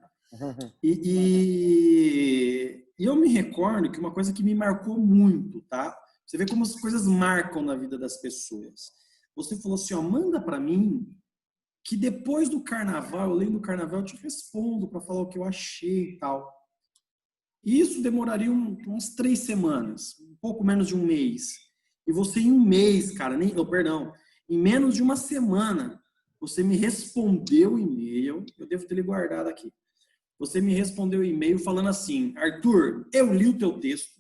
E eu me recordo que uma coisa que me marcou muito, tá? Você vê como as coisas marcam na vida das pessoas. Você falou assim, ó, manda para mim que depois do carnaval, eu leio no carnaval, eu te respondo para falar o que eu achei e tal. E isso demoraria umas 3 semanas, um pouco menos de um mês. E você em um mês, cara, em menos de uma semana, você me respondeu o e-mail, eu devo ter ele guardado aqui. Você me respondeu o e-mail falando assim: Arthur, eu li o teu texto.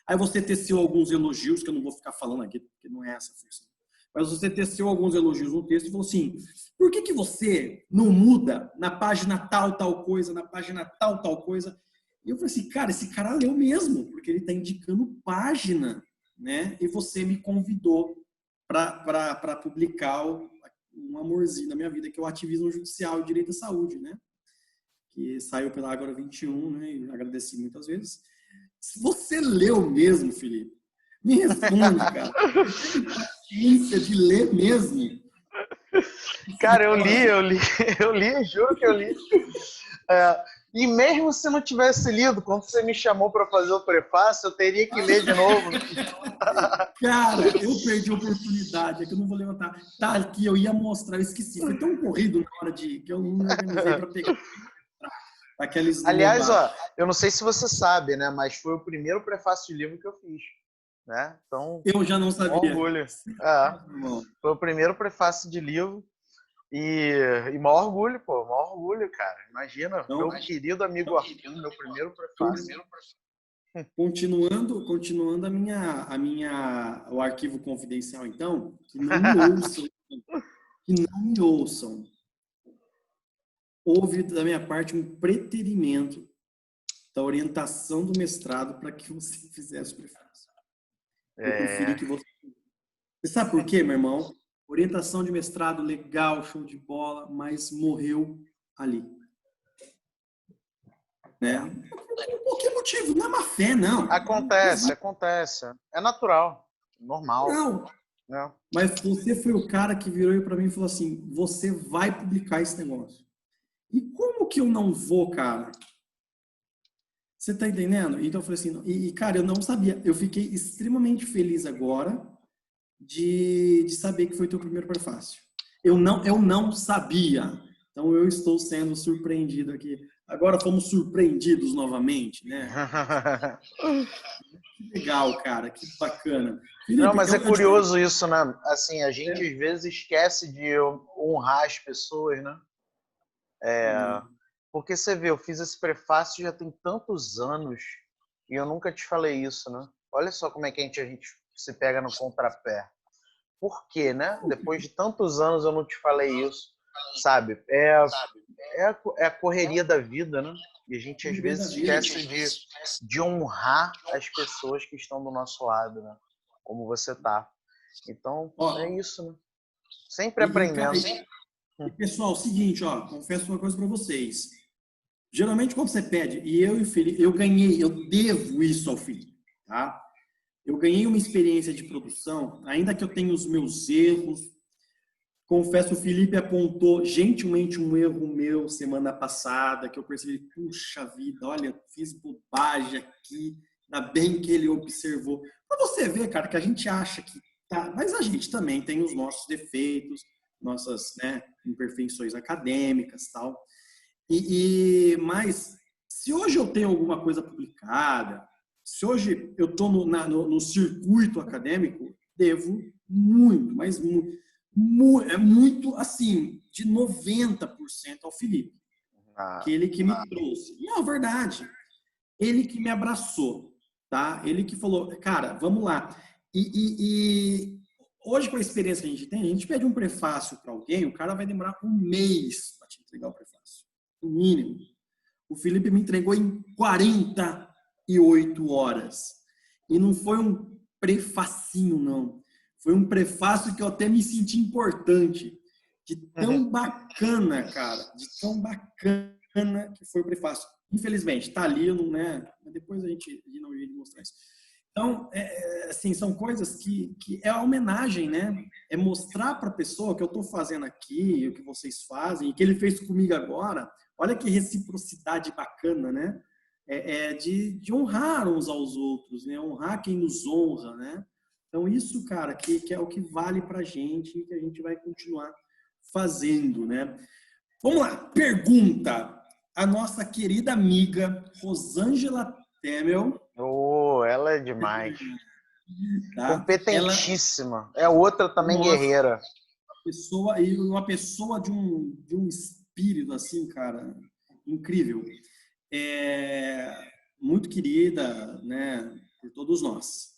Aí você teceu alguns elogios, que eu não vou ficar falando aqui, porque não é essa a função. Mas você teceu alguns elogios no texto e falou assim: por que você não muda na página tal coisa, na página tal coisa? E eu falei assim, cara, esse cara leu mesmo, porque ele está indicando página, né? E você me convidou para publicar um amorzinho na minha vida, que é o ativismo judicial e direito à saúde, né? Que saiu pela Agora 21, né? E agradeci muitas vezes. Se você leu mesmo, Felipe, me responde, cara. Você tem paciência de ler mesmo? Cara, eu li, juro que eu li. E mesmo se não tivesse lido, quando você me chamou para fazer o prefácio, eu teria que ler de novo. Cara, eu perdi a oportunidade, é que eu não vou levantar. Tá aqui, eu ia mostrar, eu esqueci. Foi tão corrido na hora que eu não me organizei para pegar aquela Aliás, esnobada. eu não sei se você sabe, né? Mas foi o primeiro prefácio de livro que eu fiz, né? Então, Eu já não um sabia. orgulho. Foi o primeiro prefácio de livro e maior orgulho, pô, maior orgulho, cara. Imagina, meu querido amigo Arthur, meu primeiro prefácio. Continuando o arquivo confidencial, então, que não me ouçam. Houve da minha parte um preterimento da orientação do mestrado para que você fizesse o prefácio. Eu preferi que você... Você sabe por quê, meu irmão? Orientação de mestrado, legal, show de bola, mas morreu ali. Né? Por qualquer motivo, não é má fé, não. Acontece. É natural, normal. Não. Não. Mas você foi o cara que virou para mim e falou assim, você vai publicar esse negócio. E como que eu não vou, cara? Você tá entendendo? Então eu falei assim, cara, eu não sabia. Eu fiquei extremamente feliz agora de saber que foi teu primeiro prefácio. Eu não sabia. Então eu estou sendo surpreendido aqui. Agora fomos surpreendidos novamente, né? Que legal, cara, que bacana. Felipe, não, mas é curioso isso, né? Assim, a gente às vezes esquece de honrar as pessoas, né? Porque você vê, eu fiz esse prefácio já tem tantos anos e eu nunca te falei isso, né? Olha só como é que a gente se pega no contrapé. Por quê, né? Depois de tantos anos eu não te falei isso, sabe? É a correria da vida, né? E a gente às vezes esquece de honrar as pessoas que estão do nosso lado, né? Como você tá. Então, é isso, né? Sempre aprendendo. E, pessoal, é o seguinte, confesso uma coisa para vocês. Geralmente, quando você pede, e eu e o Felipe, eu devo isso ao Felipe, tá? Eu ganhei uma experiência de produção, ainda que eu tenha os meus erros. Confesso, o Felipe apontou gentilmente um erro meu semana passada, que eu percebi, puxa vida, olha, fiz bobagem aqui, ainda bem que ele observou. Para você ver, cara, que a gente acha que tá, mas a gente também tem os nossos defeitos, nossas, né, imperfeições acadêmicas, tal. Mas se hoje eu tenho alguma coisa publicada, se hoje eu estou no circuito acadêmico, devo muito, mas muito assim, de 90% ao Felipe. Que ele que me trouxe. Não, verdade. Ele que me abraçou, tá? Ele que falou, cara, vamos lá. E hoje, com a experiência que a gente tem, a gente pede um prefácio para alguém, o cara vai demorar um mês para te entregar o prefácio. No mínimo. O Felipe me entregou em 48 horas. E não foi um prefacinho, não. Foi um prefácio que eu até me senti importante. De tão bacana, cara. De tão bacana que foi o prefácio. Infelizmente, tá ali, não, né? Mas depois a gente não ia mostrar isso. Então, assim, são coisas que é a homenagem, né? É mostrar para a pessoa que eu estou fazendo aqui, o que vocês fazem, e que ele fez comigo agora. Olha que reciprocidade bacana, né? De honrar uns aos outros, né? Honrar quem nos honra, né? Então, isso, cara, que é o que vale para a gente e que a gente vai continuar fazendo, né? Vamos lá, pergunta. A nossa querida amiga Rosângela Temel, Oh, ela é demais. tá? Ela, Competentíssima. É outra também nossa, guerreira. pessoa e uma pessoa de um espírito assim, cara, incrível. Muito querida, né, por todos nós.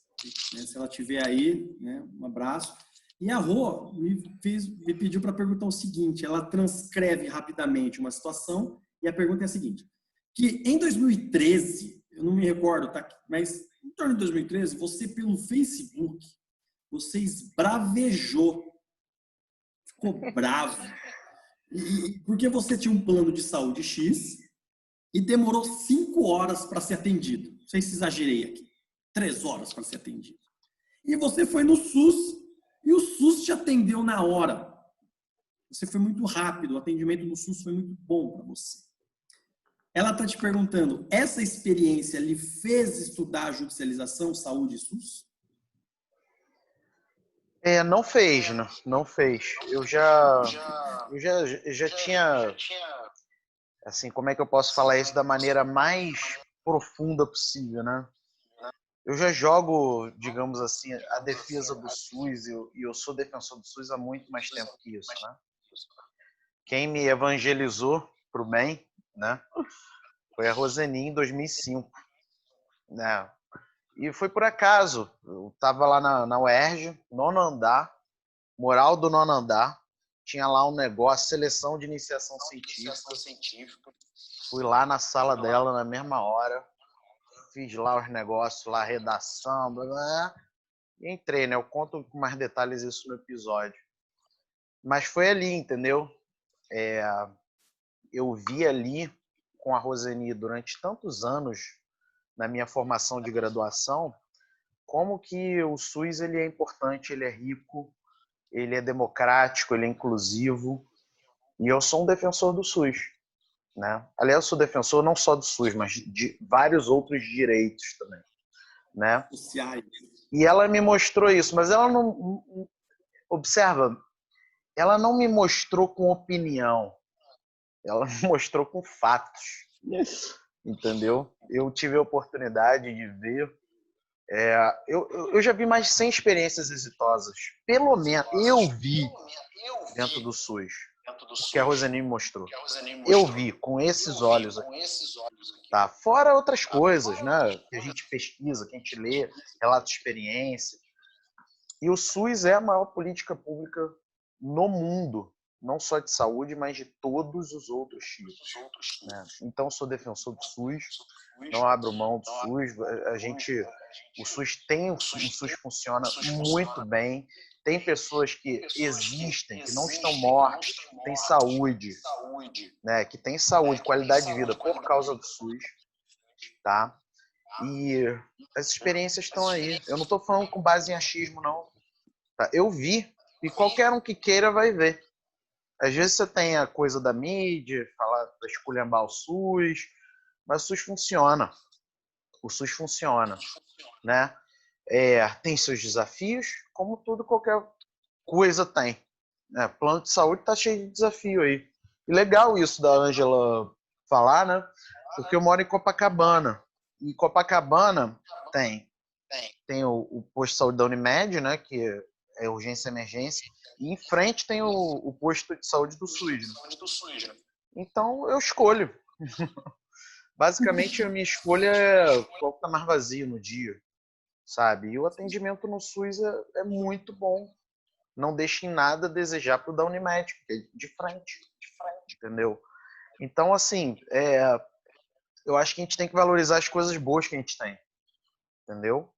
Né, se ela estiver aí, né, um abraço. E a Rô me pediu para perguntar o seguinte, ela transcreve rapidamente uma situação e a pergunta é a seguinte, que em 2013, eu não me recordo, tá, mas em torno de 2013, você pelo Facebook, você esbravejou, ficou bravo, porque você tinha um plano de saúde X e demorou 5 horas para ser atendido. Não sei se exagerei aqui. 3 horas para ser atendido. E você foi no SUS e o SUS te atendeu na hora. Você foi muito rápido, o atendimento no SUS foi muito bom para você. Ela está te perguntando, essa experiência lhe fez estudar a judicialização, saúde e SUS? Não fez, né? Não fez. Eu já tinha, assim, como é que eu posso falar isso da maneira mais profunda possível, né? Eu já jogo, digamos assim, a defesa do SUS e eu sou defensor do SUS há muito mais tempo que isso, né? Quem me evangelizou para o bem, né? Foi a Roseni em 2005, né? E foi por acaso. Eu estava lá na UERJ, nono andar, moral do nono andar, tinha lá um negócio, seleção de iniciação científica. Fui lá na sala dela na mesma hora, fiz lá os negócios, lá redação, blá, blá, e entrei, né? Eu conto com mais detalhes isso no episódio. Mas foi ali, entendeu? Eu vi ali com a Roseni durante tantos anos na minha formação de graduação, como que o SUS ele é importante, ele é rico, ele é democrático, ele é inclusivo, e eu sou um defensor do SUS, né? Aliás, eu sou defensor não só do SUS, mas de vários outros direitos também, né? Sociais. E ela me mostrou isso, mas ela não observa, ela não me mostrou com opinião, ela me mostrou com fatos, entendeu? Eu tive a oportunidade de ver. Eu já vi mais de 100 experiências exitosas. Pelo menos eu vi dentro do SUS o que a Rosane me mostrou. Eu vi com esses olhos aqui. Tá? Fora outras coisas, né? Que a gente pesquisa, que a gente lê, relato de experiência. E o SUS é a maior política pública no mundo, não só de saúde, mas de todos os outros tipos, né? Então, sou defensor do SUS, não abro mão do SUS. O SUS funciona muito bem. Tem pessoas que existem, que não estão mortas, que têm saúde, né? Que têm saúde, qualidade de vida por causa do SUS, tá? E as experiências estão aí. Eu não estou falando com base em achismo, não. Tá? Eu vi e qualquer um que queira vai ver. Às vezes você tem a coisa da mídia, falar para esculhambar o SUS, mas o SUS funciona. O SUS funciona, né? Tem seus desafios, como tudo, qualquer coisa tem. Né? Plano de saúde está cheio de desafio aí. E legal isso da Ângela falar, né? Porque eu moro em Copacabana. E Copacabana tem o posto de saúde da Unimed, né? Que é urgência e emergência. E em frente tem o posto de saúde do SUS. Né? Então eu escolho. Basicamente a minha escolha é qual que tá mais vazio no dia, sabe? E o atendimento no SUS é muito bom. Não deixa em nada a desejar pro da Unimed, porque é de frente, entendeu? Então, assim, eu acho que a gente tem que valorizar as coisas boas que a gente tem, entendeu?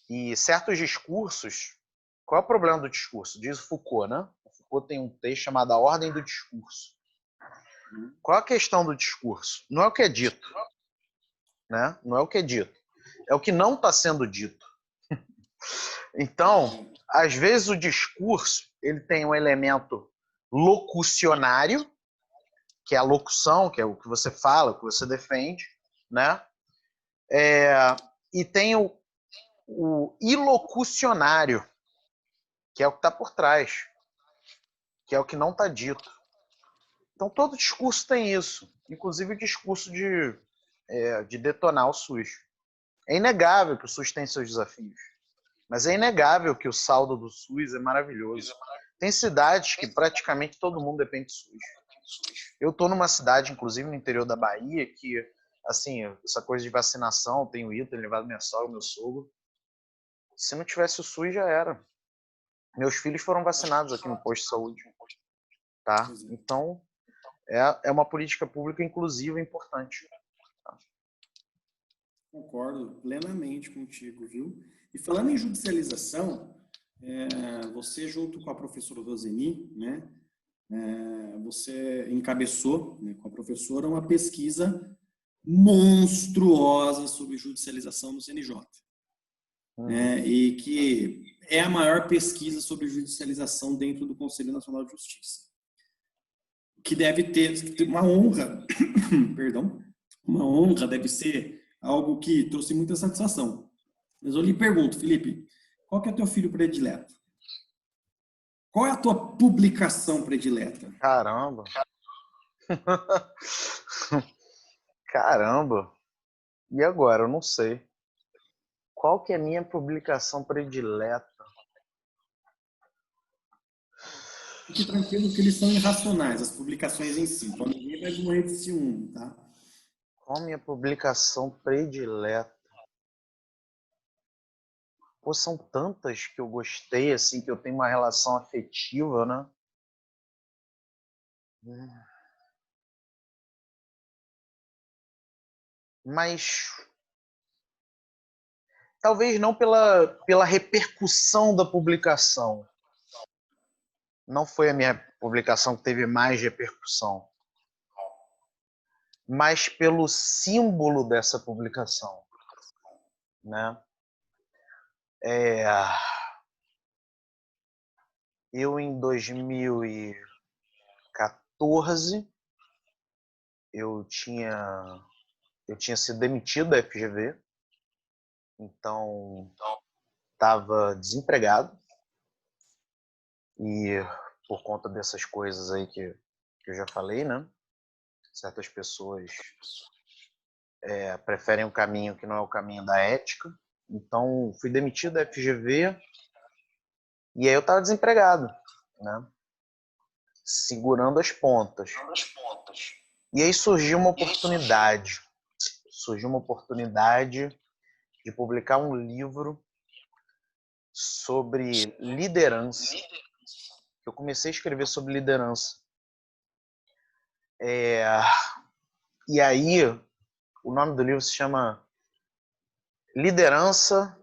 E certos discursos, qual é o problema do discurso? Diz o Foucault, né? O Foucault tem um texto chamado A Ordem do Discurso. Qual a questão do discurso? Não é o que é dito, né? Não é o que é dito. É o que não está sendo dito. Então, às vezes o discurso ele tem um elemento locucionário, que é a locução, que é o que você fala, o que você defende, né? E tem o ilocucionário, que é o que está por trás. que é o que não está dito. Então, todo discurso tem isso, inclusive o discurso de detonar o SUS. É inegável que o SUS tem seus desafios, mas é inegável que o saldo do SUS é maravilhoso. Tem cidades que praticamente todo mundo depende do SUS. Eu estou numa cidade, inclusive no interior da Bahia, que, assim, essa coisa de vacinação, tenho ido, tenho levado minha sogra, meu sogro. Se não tivesse o SUS, já era. Meus filhos foram vacinados aqui no posto de saúde, tá? Então, é uma política pública inclusiva importante. Tá? Concordo plenamente contigo, viu? E falando em judicialização, você junto com a professora Roseni, né, você encabeçou, né, com a professora uma pesquisa monstruosa sobre judicialização no CNJ. E que é a maior pesquisa sobre judicialização dentro do Conselho Nacional de Justiça. Que deve ter uma honra, perdão, uma honra, deve ser algo que trouxe muita satisfação. Mas eu lhe pergunto, Felipe, qual que é o teu filho predileto? Qual é a tua publicação predileta? Caramba! Caramba! E agora? Eu não sei. Qual que é a minha publicação predileta? Fique tranquilo que eles são irracionais, as publicações em si. Então ninguém vai morrer de ciúme, tá? Qual a minha publicação predileta? Pô, são tantas que eu gostei, assim, que eu tenho uma relação afetiva, né? Mas talvez não pela repercussão da publicação. Não foi a minha publicação que teve mais repercussão, mas pelo símbolo dessa publicação, né? Eu, em 2014, eu tinha sido demitido da FGV, então estava desempregado, e por conta dessas coisas aí que eu já falei, né? Certas pessoas preferem um caminho que não é o caminho da ética. Então, fui demitido da FGV e aí eu estava desempregado, né? Segurando as pontas. E aí surgiu uma oportunidade. De publicar um livro sobre liderança. Eu comecei a escrever sobre liderança. E aí, o nome do livro se chama Liderança,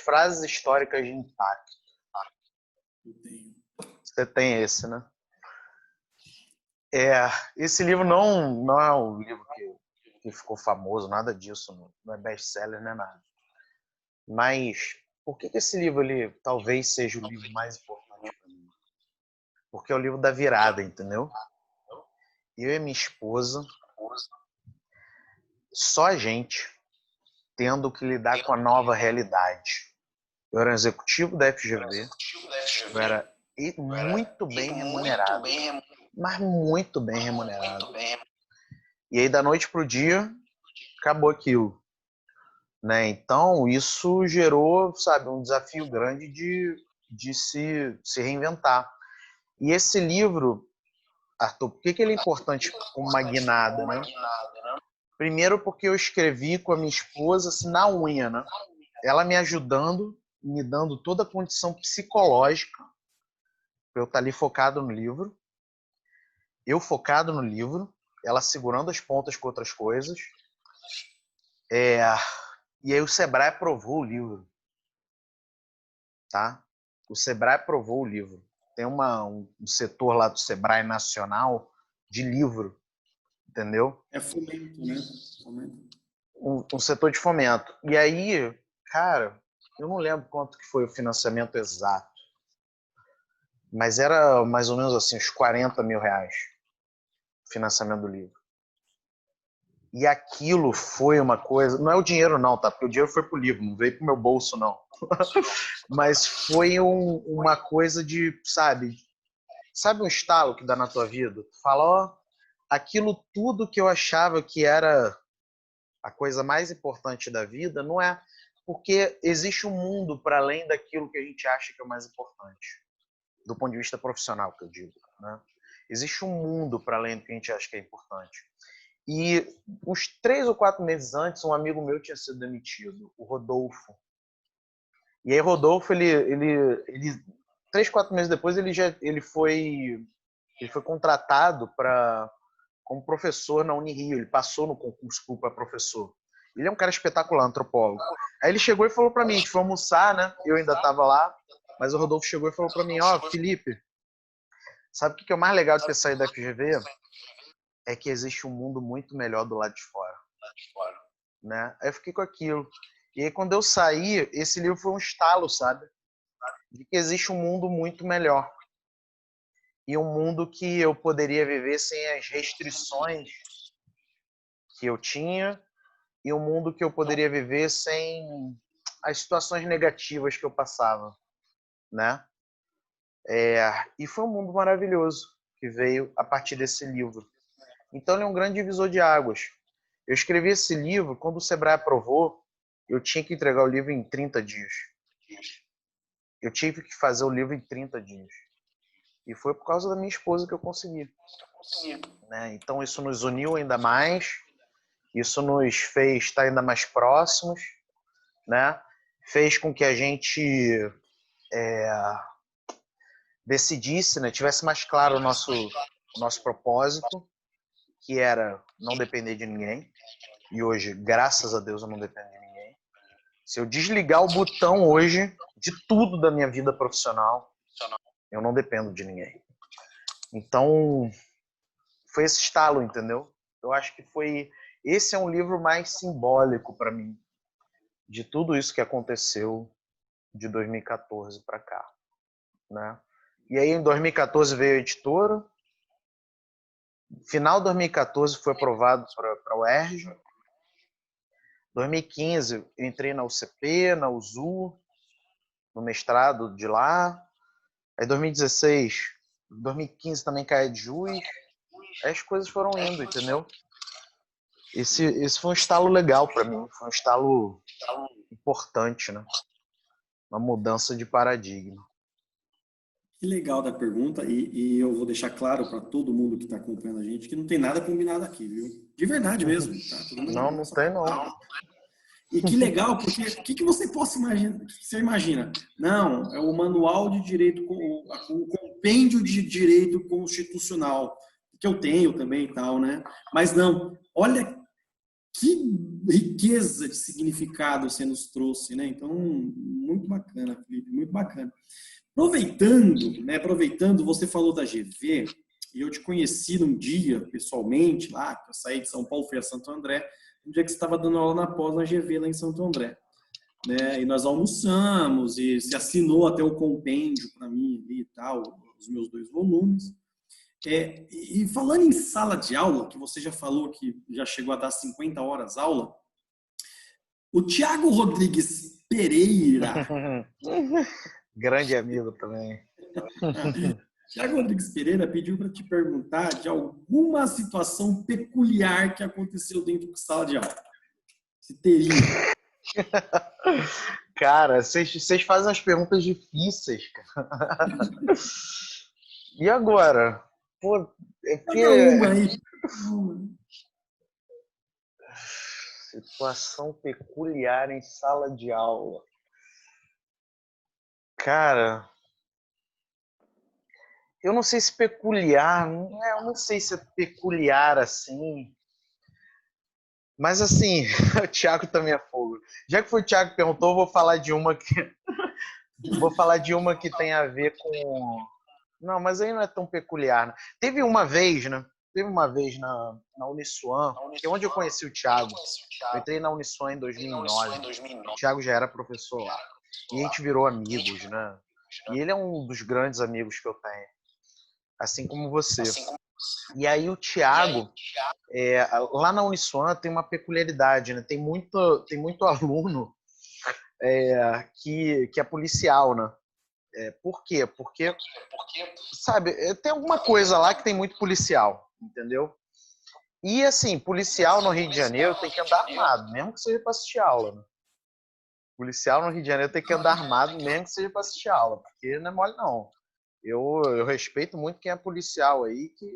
frases históricas de impacto. Você tem esse, né? Esse livro não é um livro que ficou famoso, nada disso, não é best-seller, não é nada. Mas por que esse livro ele talvez seja o livro mais importante para mim? Porque é o livro da virada, entendeu? Eu e minha esposa, só a gente, tendo que lidar com a nova realidade. Eu era um executivo da FGV, eu era muito bem remunerado, mas muito bem remunerado. E aí, da noite para o dia, acabou aquilo. Né? Então, isso gerou, sabe, um desafio grande de se reinventar. E esse livro, Arthur, por que ele é importante como uma guinada, né? Primeiro porque eu escrevi com a minha esposa assim, na unha, né? Ela me ajudando, me dando toda a condição psicológica para eu estar ali focado no livro. Eu focado no livro, ela segurando as pontas com outras coisas. E aí o Sebrae aprovou o livro. Tá? O Sebrae aprovou o livro. Tem um setor lá do Sebrae Nacional de livro, entendeu? É fomento, né? Fomento. Um setor de fomento. E aí, cara, eu não lembro quanto que foi o financiamento exato, mas era mais ou menos assim, uns 40 mil reais o financiamento do livro. E aquilo foi uma coisa... Não é o dinheiro não, tá? Porque o dinheiro foi pro livro, não veio pro meu bolso, não. Mas foi uma coisa de, sabe, sabe um estalo que dá na tua vida? Tu fala, ó, aquilo tudo que eu achava que era a coisa mais importante da vida, não é, porque existe um mundo para além daquilo que a gente acha que é o mais importante, do ponto de vista profissional, que eu digo, né? Existe um mundo para além do que a gente acha que é importante. E uns 3 ou 4 meses antes, um amigo meu tinha sido demitido, o Rodolfo. E aí, Rodolfo, ele 3, 4 meses depois, ele foi contratado como professor na Unirio. Ele passou no concurso para professor. Ele é um cara espetacular, antropólogo. Aí ele chegou e falou para mim, a gente foi almoçar, né? Eu ainda estava lá, mas o Rodolfo chegou e falou para mim, ó, Felipe, sabe o que é o mais legal de ter saído da FGV? É que existe um mundo muito melhor do lado de fora, né? Aí eu fiquei com aquilo. E aí quando eu saí, esse livro foi um estalo, sabe? De que existe um mundo muito melhor. E um mundo que eu poderia viver sem as restrições que eu tinha, e um mundo que eu poderia viver sem as situações negativas que eu passava, né? E foi um mundo maravilhoso que veio a partir desse livro. Então ele é um grande divisor de águas. Eu escrevi esse livro, quando o Sebrae aprovou, eu tinha que entregar o livro em 30 dias. Eu tive que fazer o livro em 30 dias. E foi por causa da minha esposa que eu consegui. Né? Então isso nos uniu ainda mais, isso nos fez estar ainda mais próximos, né? Fez com que a gente decidisse, né? Tivesse mais claro o nosso propósito, que era não depender de ninguém. E hoje, graças a Deus, eu não dependo de ninguém. Se eu desligar o botão hoje de tudo da minha vida profissional, eu não dependo de ninguém. Então, foi esse estalo, entendeu? Eu acho que foi... Esse é um livro mais simbólico para mim, de tudo isso que aconteceu de 2014 para cá, né? E aí, em 2014 veio a editora. Final de 2014 foi aprovado para a UERJ. 2015 eu entrei na UCP, na USU, no mestrado de lá. Aí 2016, 2015 também caí de juiz. Aí as coisas foram indo, entendeu? Esse foi um estalo legal para mim, foi um estalo importante, né? Uma mudança de paradigma. Que legal da pergunta, e eu vou deixar claro para todo mundo que está acompanhando a gente que não tem nada combinado aqui, viu? De verdade mesmo, tá? Todo mundo Não, não tem não. E que legal, porque o que você possa imaginar? O que você imagina? Não, é o manual de direito, o compêndio de direito constitucional, que eu tenho também e tal, né? Mas não, olha que riqueza de significado você nos trouxe, né? Então, muito bacana, Felipe, muito bacana. Aproveitando, você falou da GV, e eu te conheci num dia, pessoalmente, lá, que eu saí de São Paulo, fui a Santo André, um dia que você estava dando aula na pós na GV, lá em Santo André. Né? E nós almoçamos, e se assinou até o compêndio para mim ali e tal, os meus 2 volumes. E falando em sala de aula, que você já falou que já chegou a dar 50 horas aula, o Tiago Rodrigues Pereira... Grande amigo também. Tiago Rodrigues Pereira pediu para te perguntar de alguma situação peculiar que aconteceu dentro da sala de aula. Se teria. Cara, vocês fazem as perguntas difíceis, cara. E agora? Pô, é Joga uma porque... aí. Situação peculiar em sala de aula. Cara, eu não sei se peculiar, eu não sei se é peculiar assim, mas assim, o Thiago também é fogo. Já que foi o Thiago que perguntou, eu vou falar de uma que tem a ver com... Não, mas aí não é tão peculiar, né? Teve uma vez, né? Teve uma vez na Uniswan, que é onde eu conheci o Thiago. Eu entrei na Uniswan em 2009. O Thiago já era professor lá. E a gente virou amigos, né? E ele é um dos grandes amigos que eu tenho, assim como você. E aí o Thiago, lá na Uniswan tem uma peculiaridade, né? Tem muito aluno que é policial, né? Por quê? Porque, sabe, tem alguma coisa lá que tem muito policial, entendeu? E, assim, policial no Rio de Janeiro tem que andar armado, mesmo que seja para assistir aula, né? Policial no Rio de Janeiro tem que andar armado, mesmo que seja para assistir aula, porque não é mole, não. Eu respeito muito quem é policial aí, que,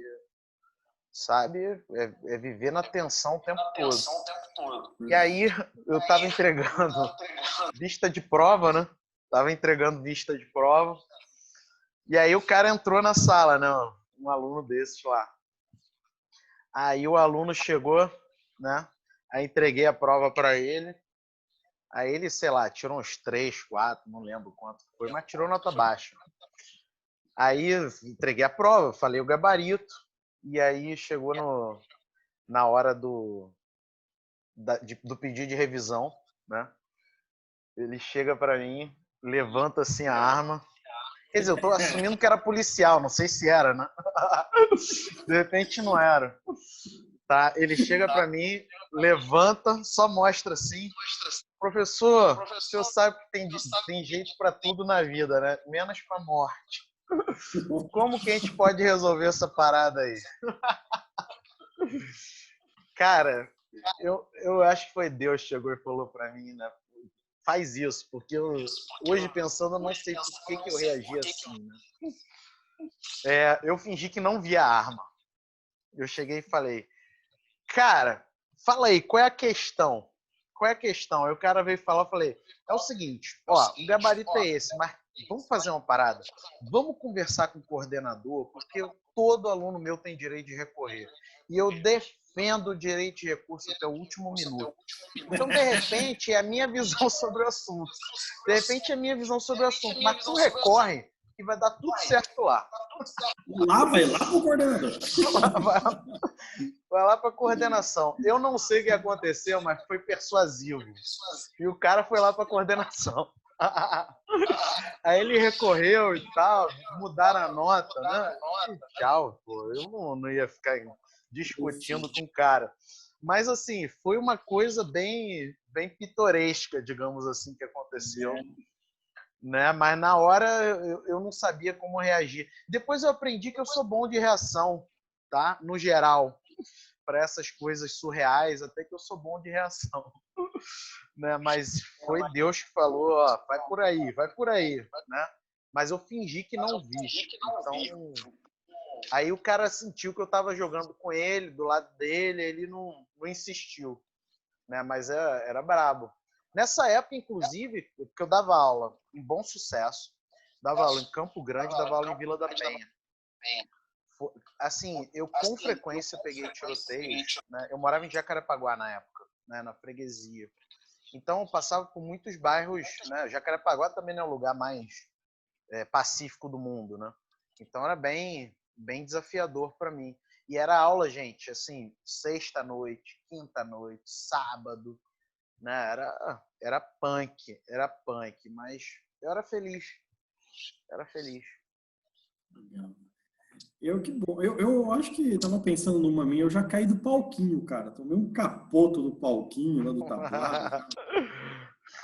sabe, é viver na tensão o tempo todo. E aí, eu tava entregando vista de prova, né? Tava entregando vista de prova. E aí o cara entrou na sala, né? Um aluno desses lá. Aí o aluno chegou, né? Aí entreguei a prova para ele. Aí ele, sei lá, tirou uns 3, 4, não lembro quanto foi, mas tirou nota baixa. Aí entreguei a prova, falei o gabarito. E aí chegou na hora do pedido de revisão, né? Ele chega para mim, levanta assim a arma. Quer dizer, eu tô assumindo que era policial, não sei se era, né? De repente não era. Tá? Ele chega para mim, levanta, só mostra assim. Professor, o senhor sabe que tem jeito para tudo na vida, né? Menos para morte. Como que a gente pode resolver essa parada aí? Cara, eu acho que foi Deus que chegou e falou para mim, né? Faz isso, porque hoje pensando, eu não sei por que eu reagi assim, né? Eu fingi que não via a arma. Eu cheguei e falei, cara, fala aí, qual é a questão? Qual é a questão? Aí o cara veio falar, eu falei, é o seguinte, ó, o gabarito é esse, mas vamos fazer uma parada? Vamos conversar com o coordenador, porque todo aluno meu tem direito de recorrer. E eu defendo o direito de recurso até o último minuto. Então, de repente, é a minha visão sobre o assunto. De repente, é a minha visão sobre o assunto. Mas tu recorre e vai dar tudo certo lá. Vai lá pro coordenador. Vai lá para coordenação. Eu não sei o que aconteceu, mas foi persuasivo. E o cara foi lá para coordenação. Aí ele recorreu e tal, mudaram a nota, né? E tchau, pô. Eu não ia ficar discutindo com o cara. Mas, assim, foi uma coisa bem pitoresca, digamos assim, que aconteceu. Né? Mas na hora eu não sabia como reagir. Depois eu aprendi que eu sou bom de reação, tá? No geral, para essas coisas surreais, até que eu sou bom de reação. Né? Mas foi Deus que falou, ó, vai por aí, né? Mas eu fingi que não vi. Então, aí o cara sentiu que eu estava jogando com ele, do lado dele, ele não insistiu, né? Mas era brabo. Nessa época, inclusive, porque eu dava aula em Bom Sucesso, dava aula em Campo Grande, dava aula em Vila da Penha. Assim, eu com frequência peguei tiroteios, né? Eu morava em Jacarepaguá na época, né? Na freguesia. Então, eu passava por muitos bairros, né? Jacarepaguá também não é o lugar mais pacífico do mundo, né? Então, era bem desafiador para mim. E era aula, gente, assim, sexta-noite, quinta-noite, sábado, né? Era punk, mas eu era feliz. Que bom. Eu acho que tava pensando numa minha, eu já caí do palquinho, cara. Tomei um capoto do palquinho lá do tablado.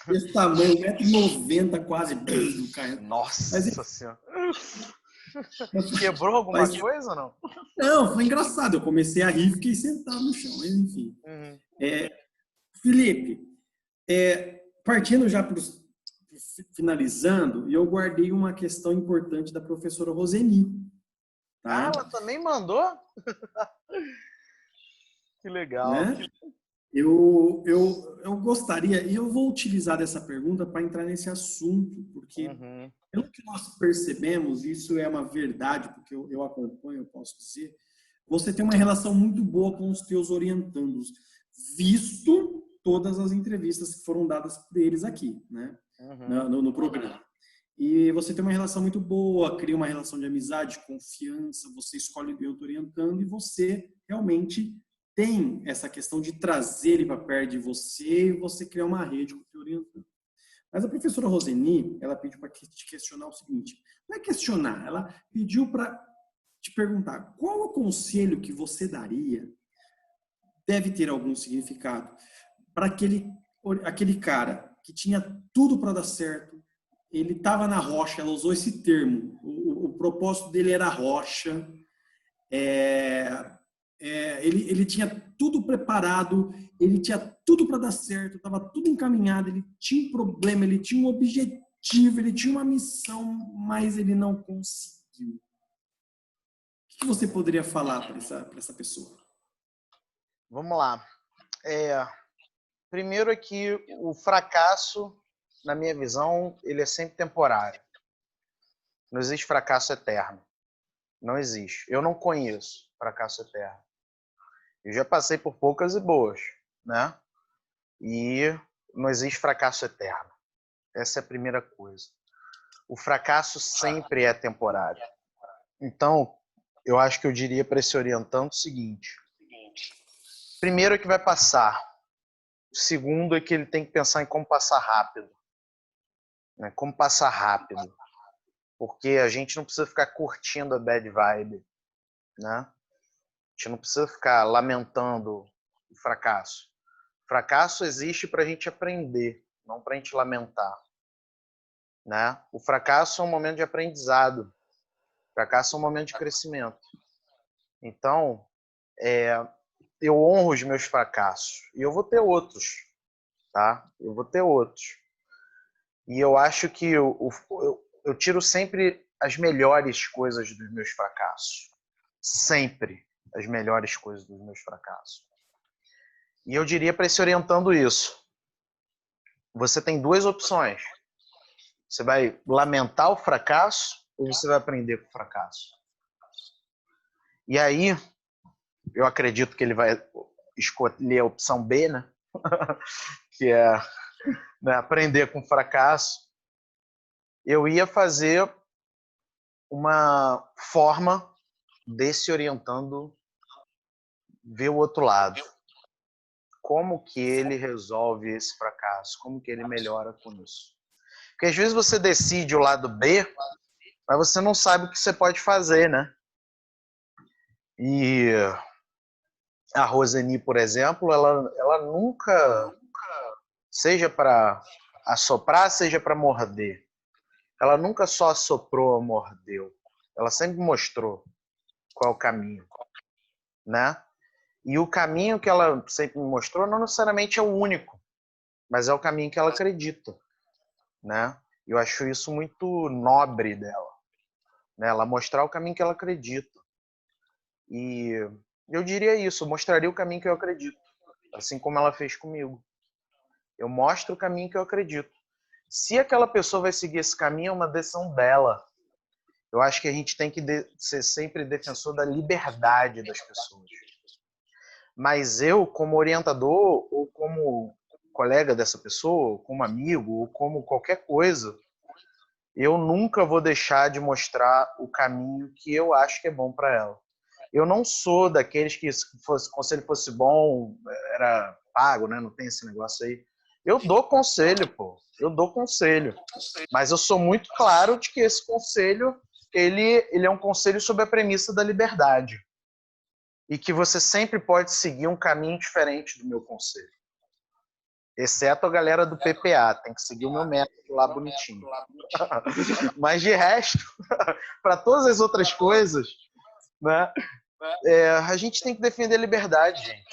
Esse tamanho, 1,90 m quase, do cara. Nossa Senhora. Quebrou alguma coisa ou não? Não, foi engraçado. Eu comecei a rir e fiquei sentado no chão, mas enfim. Felipe, partindo já para finalizando, eu guardei uma questão importante da professora Roseni. Tá? Ah, ela também mandou? Que legal. Né? Eu gostaria, e eu vou utilizar dessa pergunta para entrar nesse assunto, porque pelo que nós percebemos, isso é uma verdade, porque eu acompanho, eu posso dizer, você tem uma relação muito boa com os teus orientandos, visto todas as entrevistas que foram dadas por eles aqui, né? No programa. E você tem uma relação muito boa, cria uma relação de amizade, confiança, você escolhe bem o teu orientando e você realmente tem essa questão de trazer ele para perto de você e você criar uma rede com o teu orientando. Mas a professora Roseni, ela pediu para te questionar o seguinte, não é questionar, ela pediu para te perguntar qual o conselho que você daria, deve ter algum significado, para aquele cara que tinha tudo para dar certo, ele estava na rocha, ela usou esse termo. O propósito dele era a rocha. Ele tinha tudo preparado, ele tinha tudo para dar certo, estava tudo encaminhado, ele tinha um problema, ele tinha um objetivo, ele tinha uma missão, mas ele não conseguiu. O que você poderia falar para essa pessoa? Vamos lá. Primeiro é que o fracasso, na minha visão, ele é sempre temporário. Não existe fracasso eterno. Não existe. Eu não conheço fracasso eterno. Eu já passei por poucas e boas, né? E não existe fracasso eterno. Essa é a primeira coisa. O fracasso sempre é temporário. Então, eu acho que eu diria para esse orientando o seguinte. Primeiro é que vai passar. O segundo é que ele tem que pensar em como passar rápido. Né? Como passar rápido. Porque a gente não precisa ficar curtindo a bad vibe. Né? A gente não precisa ficar lamentando o fracasso. O fracasso existe para a gente aprender, não para a gente lamentar. Né? O fracasso é um momento de aprendizado. O fracasso é um momento de crescimento. Então, eu honro os meus fracassos. E eu vou ter outros. Tá? Eu vou ter outros. E eu acho que eu tiro sempre as melhores coisas dos meus fracassos. Sempre as melhores coisas dos meus fracassos. E eu diria para esse orientando isso. Você tem duas opções. Você vai lamentar o fracasso ou você vai aprender com o fracasso? E aí, eu acredito que ele vai escolher a opção B, né? Que é, né, aprender com o fracasso. Eu ia fazer uma forma desse orientando ver o outro lado. Como que ele resolve esse fracasso? Como que ele melhora com isso? Porque às vezes você decide o lado B, mas você não sabe o que você pode fazer, né? E a Roseni, por exemplo, ela nunca, seja para assoprar, seja para morder, ela nunca só assoprou ou mordeu. Ela sempre mostrou qual é o caminho, né? E o caminho que ela sempre me mostrou não necessariamente é o único, mas é o caminho que ela acredita, né? Eu acho isso muito nobre dela, né? Ela mostrar o caminho que ela acredita. E eu diria isso, eu mostraria o caminho que eu acredito, assim como ela fez comigo. Eu mostro o caminho que eu acredito. Se aquela pessoa vai seguir esse caminho, é uma decisão dela. Eu acho que a gente tem que ser sempre defensor da liberdade das pessoas. Mas eu, como orientador, ou como colega dessa pessoa, ou como amigo, ou como qualquer coisa, eu nunca vou deixar de mostrar o caminho que eu acho que é bom para ela. Eu não sou daqueles que, se o conselho fosse bom, era pago, né? Não tem esse negócio aí. Eu dou conselho, pô. Eu dou conselho. Mas eu sou muito claro de que esse conselho, ele é um conselho sob a premissa da liberdade. E que você sempre pode seguir um caminho diferente do meu conselho. Exceto a galera do PPA, tem que seguir o meu método lá bonitinho. Mas de resto, para todas as outras coisas, né, a gente tem que defender a liberdade, gente.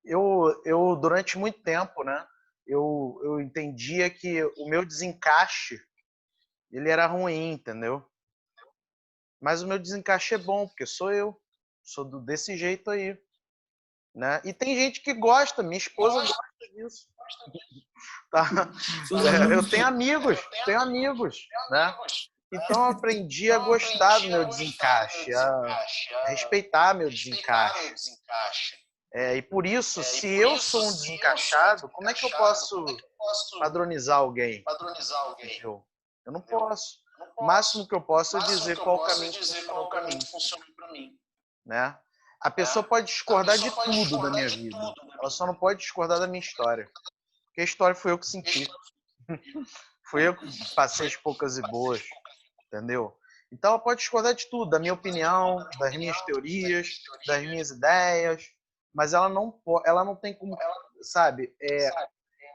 Eu durante muito tempo, né, eu entendia que o meu desencaixe, ele era ruim, entendeu? Mas o meu desencaixe é bom, porque sou eu. Sou desse jeito aí. Né? E tem gente que gosta, minha esposa gosta disso. Tá? Eu tenho amigos, né? Então eu aprendi a gostar do meu desencaixe, a respeitar meu desencaixe. E por isso, se eu sou um desencaixado, como é que eu posso padronizar alguém? Entendeu? Eu não posso. O máximo que eu posso é dizer qual o caminho que funcionou para mim. Né? A pessoa pode discordar de tudo da minha vida. Ela só não pode discordar da minha história. Porque a história foi eu que senti. Foi eu que passei as poucas e boas. Entendeu? Então ela pode discordar de tudo, da minha opinião, das minhas teorias, das minhas ideias, mas ela não tem como, sabe,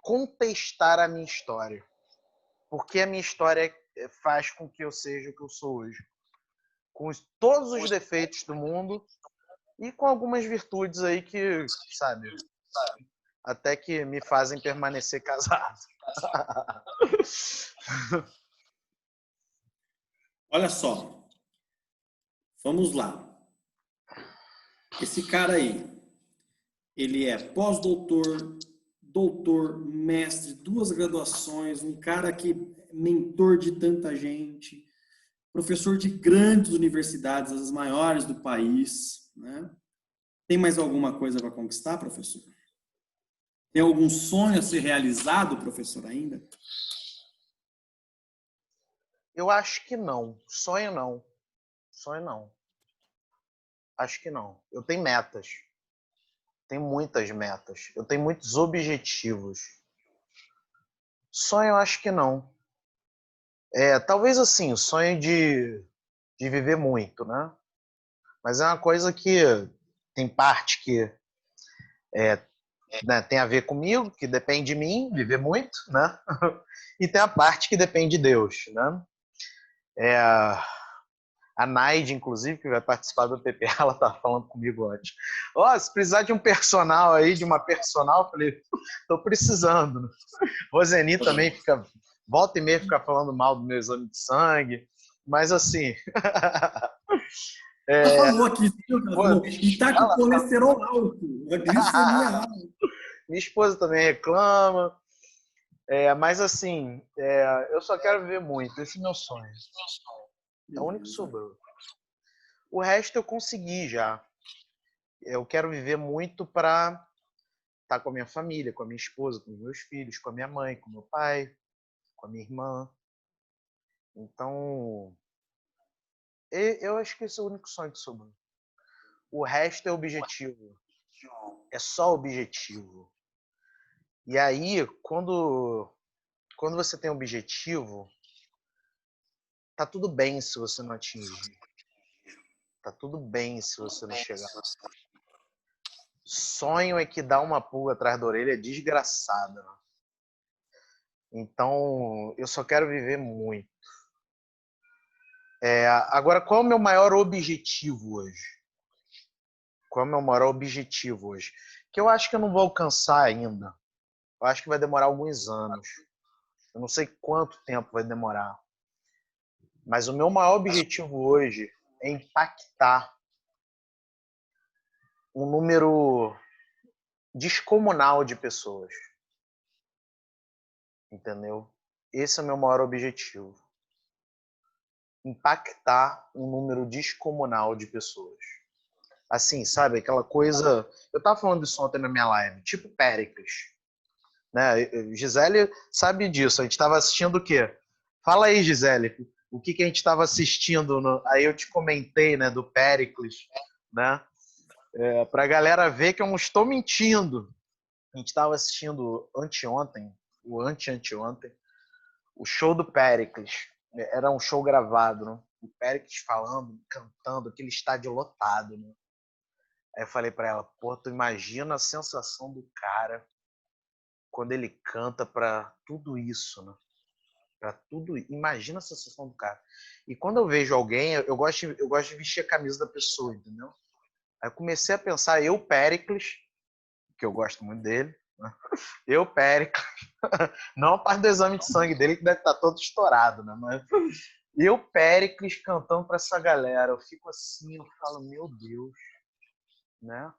contestar a minha história. porque a minha história faz com que eu seja o que eu sou hoje. Com todos os defeitos do mundo e com algumas virtudes aí que, sabe, até que me fazem permanecer casado. Olha só, vamos lá. Esse cara aí, ele é pós-doutor, doutor, mestre, 2 graduações, um cara que é mentor de tanta gente, professor de grandes universidades, as maiores do país, né? Tem mais alguma coisa para conquistar, professor? Tem algum sonho a ser realizado, professor, ainda? Eu acho que não. Sonho não. Sonho não. Acho que não. Eu tenho metas. Tenho muitas metas. Eu tenho muitos objetivos. Sonho, eu acho que não. Talvez assim, o sonho de viver muito, né? Mas é uma coisa que tem parte que né, tem a ver comigo, que depende de mim, viver muito, né? E tem a parte que depende de Deus, né? A Naide, inclusive, que vai participar do PP, ela tá falando comigo antes. Se precisar de um personal aí, de uma personal, eu falei, tô precisando. Roseni também volta e meia fica falando mal do meu exame de sangue, mas assim... Ela falou aqui, ela Pô, falou, e tá com colesterol alto, a glicemia alta. Minha esposa também reclama. Mas assim, eu só quero viver muito, esse é meu sonho. É o único que sobrou. O resto eu consegui já. Eu quero viver muito para estar com a minha família, com a minha esposa, com os meus filhos, com a minha mãe, com o meu pai, com a minha irmã. Então, eu acho que esse é o único sonho que sobrou. O resto é objetivo. É só objetivo. E aí, quando você tem objetivo, tá tudo bem se você não atingir. Tá tudo bem se você não chegar. Sonho é que dá uma pulga atrás da orelha desgraçada. Então, eu só quero viver muito. Agora, qual é o meu maior objetivo hoje? Qual é o meu maior objetivo hoje? Que eu acho que eu não vou alcançar ainda. Eu acho que vai demorar alguns anos. Eu não sei quanto tempo vai demorar. Mas o meu maior objetivo hoje é impactar um número descomunal de pessoas. Entendeu? Esse é o meu maior objetivo. Impactar um número descomunal de pessoas. Assim, sabe? Aquela coisa... Eu tava falando disso ontem na minha live. Tipo Péricles. Né? Gisele sabe disso. A gente tava assistindo o quê? Fala aí, Gisele. O que a gente estava assistindo? Aí eu te comentei, né? Do Péricles. Né? Pra galera ver que eu não estou mentindo. A gente estava assistindo anteontem, o anteontem, o show do Péricles. Era um show gravado, né? O Péricles falando, cantando, aquele estádio lotado, né? Aí eu falei pra ela, pô, tu imagina a sensação do cara quando ele canta pra tudo isso, né? Pra tudo, imagina a sensação do cara. E quando eu vejo alguém, eu gosto de vestir a camisa da pessoa, entendeu? Aí eu comecei a pensar, eu, Péricles, que eu gosto muito dele, né? Eu, Péricles, não a parte do exame de sangue dele, que deve estar todo estourado, né? Mas eu, Péricles, cantando pra essa galera, eu fico assim, eu falo, meu Deus, né?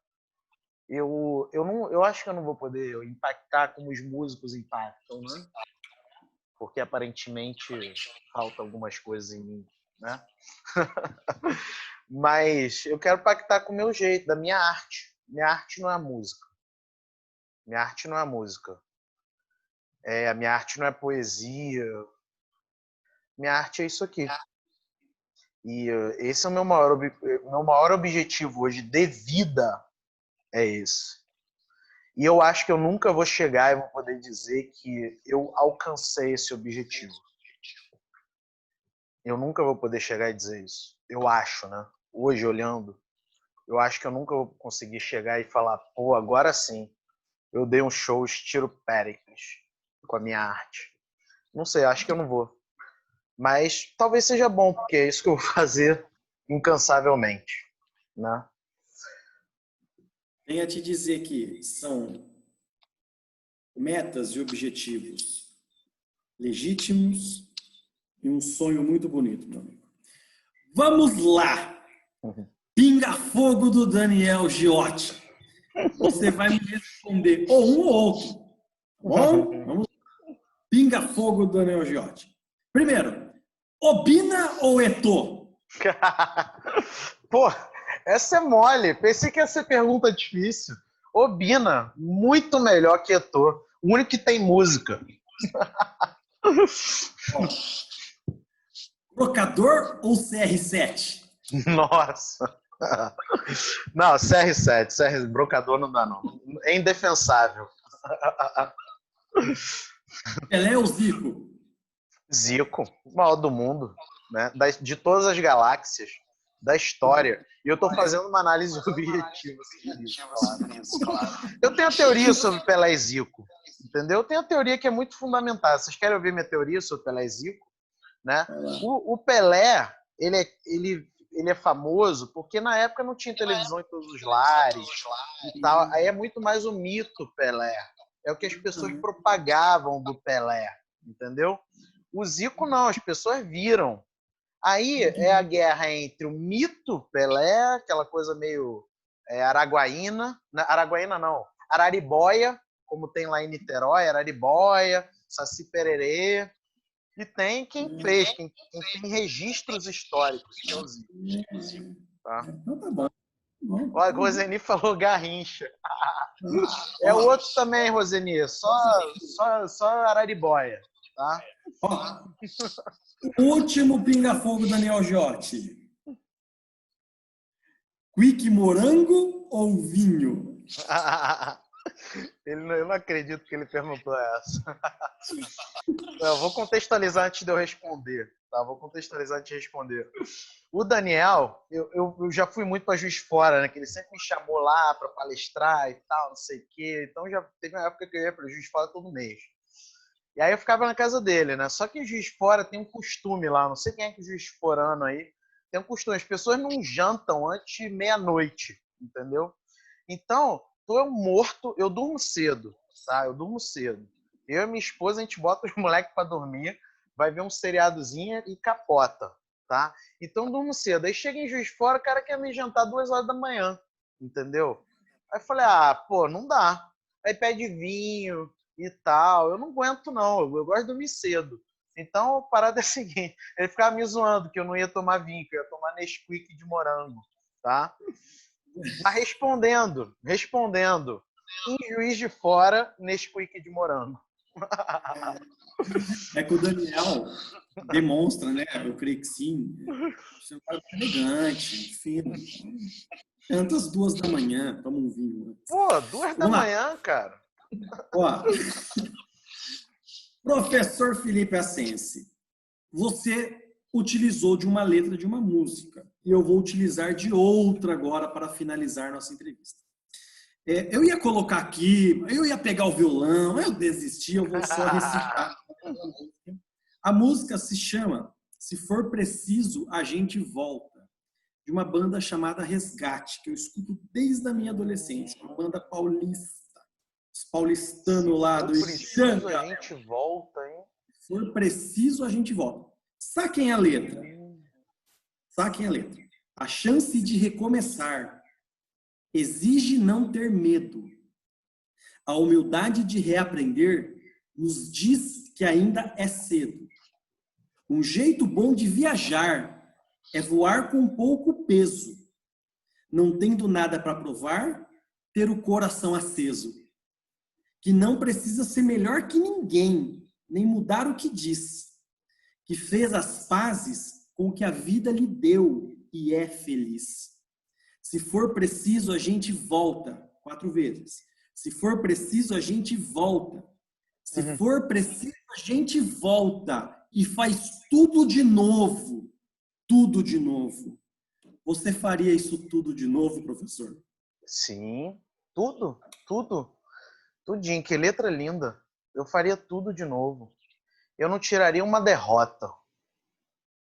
Eu acho que eu não vou poder impactar como os músicos impactam, né? Porque aparentemente falta algumas coisas em mim, né? Mas eu quero pactar com o meu jeito, da minha arte. Minha arte não é música. Minha arte não é música. A minha arte não é poesia. Minha arte é isso aqui. E esse é o meu maior objetivo hoje de vida, é esse. E eu acho que eu nunca vou chegar e vou poder dizer que eu alcancei esse objetivo. Eu nunca vou poder chegar e dizer isso. Eu acho, né? Hoje, olhando, eu acho que eu nunca vou conseguir chegar e falar, pô, agora sim, eu dei um show estilo Péricles com a minha arte. Não sei, acho que eu não vou. Mas talvez seja bom, porque é isso que eu vou fazer incansavelmente, né? Venho a te dizer que são metas e objetivos legítimos e um sonho muito bonito, meu amigo. Vamos lá! Pinga Fogo do Daniel Giotti. Você vai me responder ou um ou outro, tá bom? Vamos lá. Pinga Fogo do Daniel Giotti. Primeiro, Obina ou Eto'o? Pô, essa é mole. Pensei que ia ser pergunta difícil. Obina, muito melhor que Eto'o. O único que tem música. Brocador ou CR7? Nossa. Não, CR7, brocador não dá não. É indefensável. Pelé ou Zico? Zico, o maior do mundo, né? De todas as galáxias, da história. E eu estou fazendo uma análise objetiva sobre isso, claro. Eu tenho a teoria sobre Pelé e Zico, entendeu? Eu tenho a teoria que é muito fundamental. Vocês querem ouvir minha teoria sobre Pelé e Zico? Né? O Pelé, ele é famoso porque na época não tinha televisão em todos os lares e tal. Aí é muito mais o mito Pelé. É o que as pessoas propagavam do Pelé, entendeu? O Zico não, as pessoas viram. Aí é a guerra entre o mito Pelé, aquela coisa meio araguaína, araguaína não, araribóia, como tem lá em Niterói, araribóia, Saci Pererê, e tem quem fez, quem tem registros históricos, que é o Zico. Tá? Então tá bom. Ó, a Roseni falou Garrincha. É o outro também, Roseni, só araribóia. Tá? Ó, o último pinga-fogo Daniel Giotti. Quick morango ou vinho? Eu não acredito que ele perguntou essa. Eu vou contextualizar antes de eu responder. Tá? Vou contextualizar antes de responder. O Daniel, eu já fui muito para Juiz de Fora, né? Que ele sempre me chamou lá para palestrar e tal, não sei o quê. Então já teve uma época que eu ia para Juiz de Fora todo mês. E aí eu ficava na casa dele, né? Só que em Juiz de Fora tem um costume lá, não sei quem é que Juiz de Forano aí, tem um costume, as pessoas não jantam antes de meia-noite, entendeu? Então, tô morto, eu durmo cedo, tá? Eu durmo cedo. Eu e minha esposa, a gente bota os moleques para dormir, vai ver um seriadozinho e capota, tá? Então, durmo cedo. Aí chega em Juiz de Fora, o cara quer me jantar 2 horas da manhã, entendeu? Aí eu falei, pô, não dá. Aí pede vinho e tal. Eu não aguento, não. Eu gosto de dormir cedo. Então, a parada é a seguinte, ele ficava me zoando que eu não ia tomar vinho, que eu ia tomar Nesquik de morango, tá? Mas respondendo, em Juiz de Fora, Nesquik de morango. É que o Daniel demonstra, né? Eu creio que sim. Você é um cara elegante, fino. Tantas 2 da manhã, toma um vinho. Pô, 2 da manhã, cara. Ó, professor Felipe Assensi, você utilizou de uma letra de uma música e eu vou utilizar de outra agora para finalizar nossa entrevista. Eu ia colocar aqui, eu ia pegar o violão, eu desisti, eu vou só recitar. A música se chama Se For Preciso, a Gente Volta, de uma banda chamada Resgate, que eu escuto desde a minha adolescência, uma banda paulista. Os paulistanos lá do Ipiranga. A gente volta, hein? Se for preciso, a gente volta. Saquem a letra. Saquem a letra. A chance de recomeçar exige não ter medo. A humildade de reaprender nos diz que ainda é cedo. Um jeito bom de viajar é voar com pouco peso. Não tendo nada para provar, ter o coração aceso. Que não precisa ser melhor que ninguém, nem mudar o que diz. Que fez as pazes com o que a vida lhe deu e é feliz. Se for preciso, a gente volta. 4 vezes. Se for preciso, a gente volta. Se for preciso, a gente volta e faz tudo de novo. Tudo de novo. Você faria isso tudo de novo, professor? Sim, tudo. Tudinho, que letra linda. Eu faria tudo de novo. Eu não tiraria uma derrota.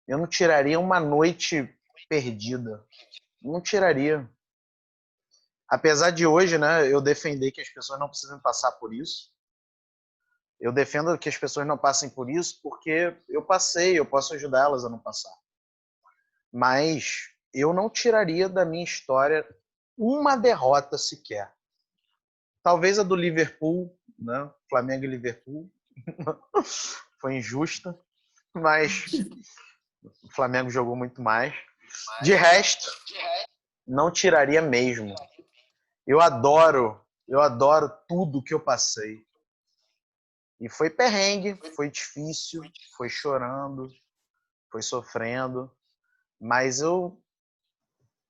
Eu não tiraria uma noite perdida. Não tiraria. Apesar de hoje, né, eu defender que as pessoas não precisam passar por isso. Eu defendo que as pessoas não passem por isso porque eu passei, eu posso ajudá-las a não passar. Mas eu não tiraria da minha história uma derrota sequer. Talvez a do Liverpool, né? Flamengo e Liverpool, foi injusta, mas o Flamengo jogou muito mais. De resto, não tiraria mesmo. Eu adoro tudo que eu passei. E foi perrengue, foi difícil, foi chorando, foi sofrendo, mas eu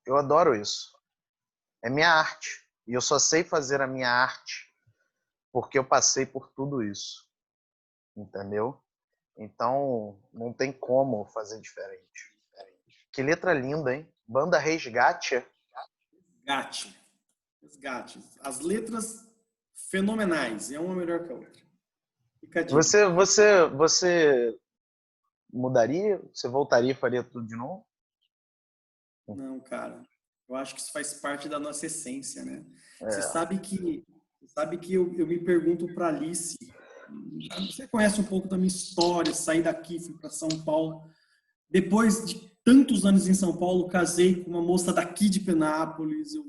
adoro isso. É minha arte. E eu só sei fazer a minha arte porque eu passei por tudo isso. Entendeu? Então, não tem como fazer diferente. Que letra linda, hein? Banda Resgate. Resgate. Resgate. As letras fenomenais. É uma melhor que a outra. Fica a dica. Você mudaria? Você voltaria e faria tudo de novo? Não, cara. Eu acho que isso faz parte da nossa essência, né? Você É. sabe que eu me pergunto para Alice. Você conhece um pouco da minha história, saí daqui, fui para São Paulo. Depois de tantos anos em São Paulo, casei com uma moça daqui de Penápolis, eu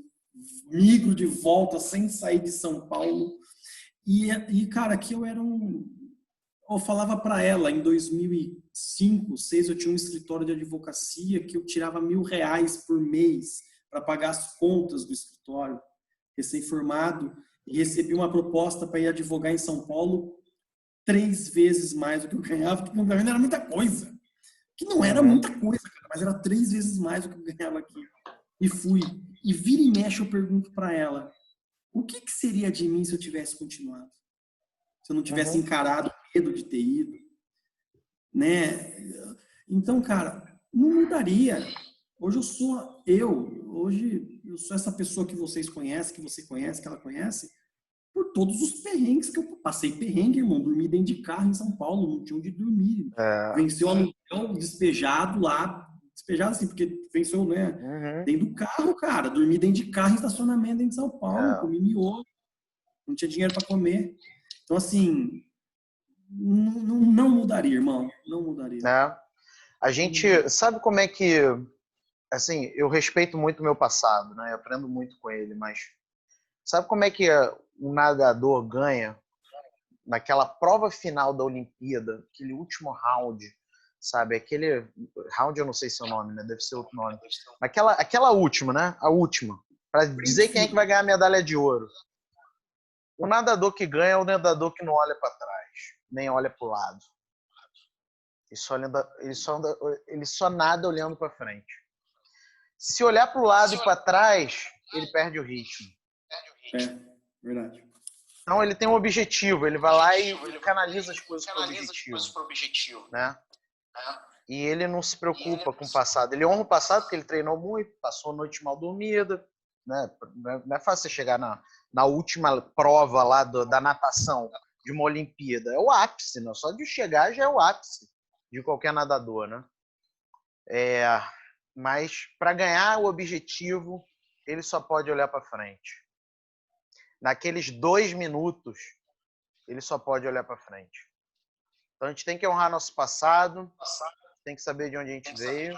migro de volta sem sair de São Paulo. E cara, aqui eu era um... Eu falava para ela, em 2005, 2006, eu tinha um escritório de advocacia que eu tirava R$ 1.000 por mês para pagar as contas do escritório, recém-formado, e recebi uma proposta para ir advogar em São Paulo 3 vezes mais do que eu ganhava, porque não era muita coisa. Que não era muita coisa, cara, mas era 3 vezes mais do que eu ganhava aqui. E fui. E vira e mexe eu pergunto para ela, o que seria de mim se eu tivesse continuado? Se eu não tivesse encarado o medo de ter ido, né? Então, cara, não mudaria. Hoje eu sou essa pessoa que vocês conhecem, que você conhece, que ela conhece, por todos os perrengues que eu passei. Perrengue, irmão, dormi dentro de carro em São Paulo, não tinha onde dormir. Venceu o aluguel despejado lá, despejado assim, porque venceu, né? Dentro do carro, cara, dormi dentro de carro em estacionamento dentro de São Paulo, comi miolo, não tinha dinheiro para comer. Então, assim, não mudaria, irmão, não mudaria. A gente sabe como é que, assim, eu respeito muito o meu passado, né? Eu aprendo muito com ele, mas sabe como é que um nadador ganha naquela prova final da Olimpíada, aquele último round, sabe? Aquele round, eu não sei se é o nome, né? Deve ser outro nome. Aquela última, né? A última, para dizer quem é que vai ganhar a medalha de ouro. O nadador que ganha é o nadador que não olha para trás, nem olha para o lado. Ele só nada olhando para frente. Se olhar para o lado e para trás, ele perde o ritmo. É, verdade. Então ele tem um objetivo, ele vai lá e canaliza as coisas para o objetivo, né? E ele não se preocupa com o passado. Ele honra o passado porque ele treinou muito, passou a noite mal dormida, né? Não é fácil você chegar na última prova lá da natação de uma Olimpíada. É o ápice, né? Só de chegar já é o ápice de qualquer nadador, né? Mas para ganhar o objetivo, ele só pode olhar para frente. Naqueles 2 minutos, ele só pode olhar para frente. Então a gente tem que honrar nosso passado, tem que saber de onde a gente veio,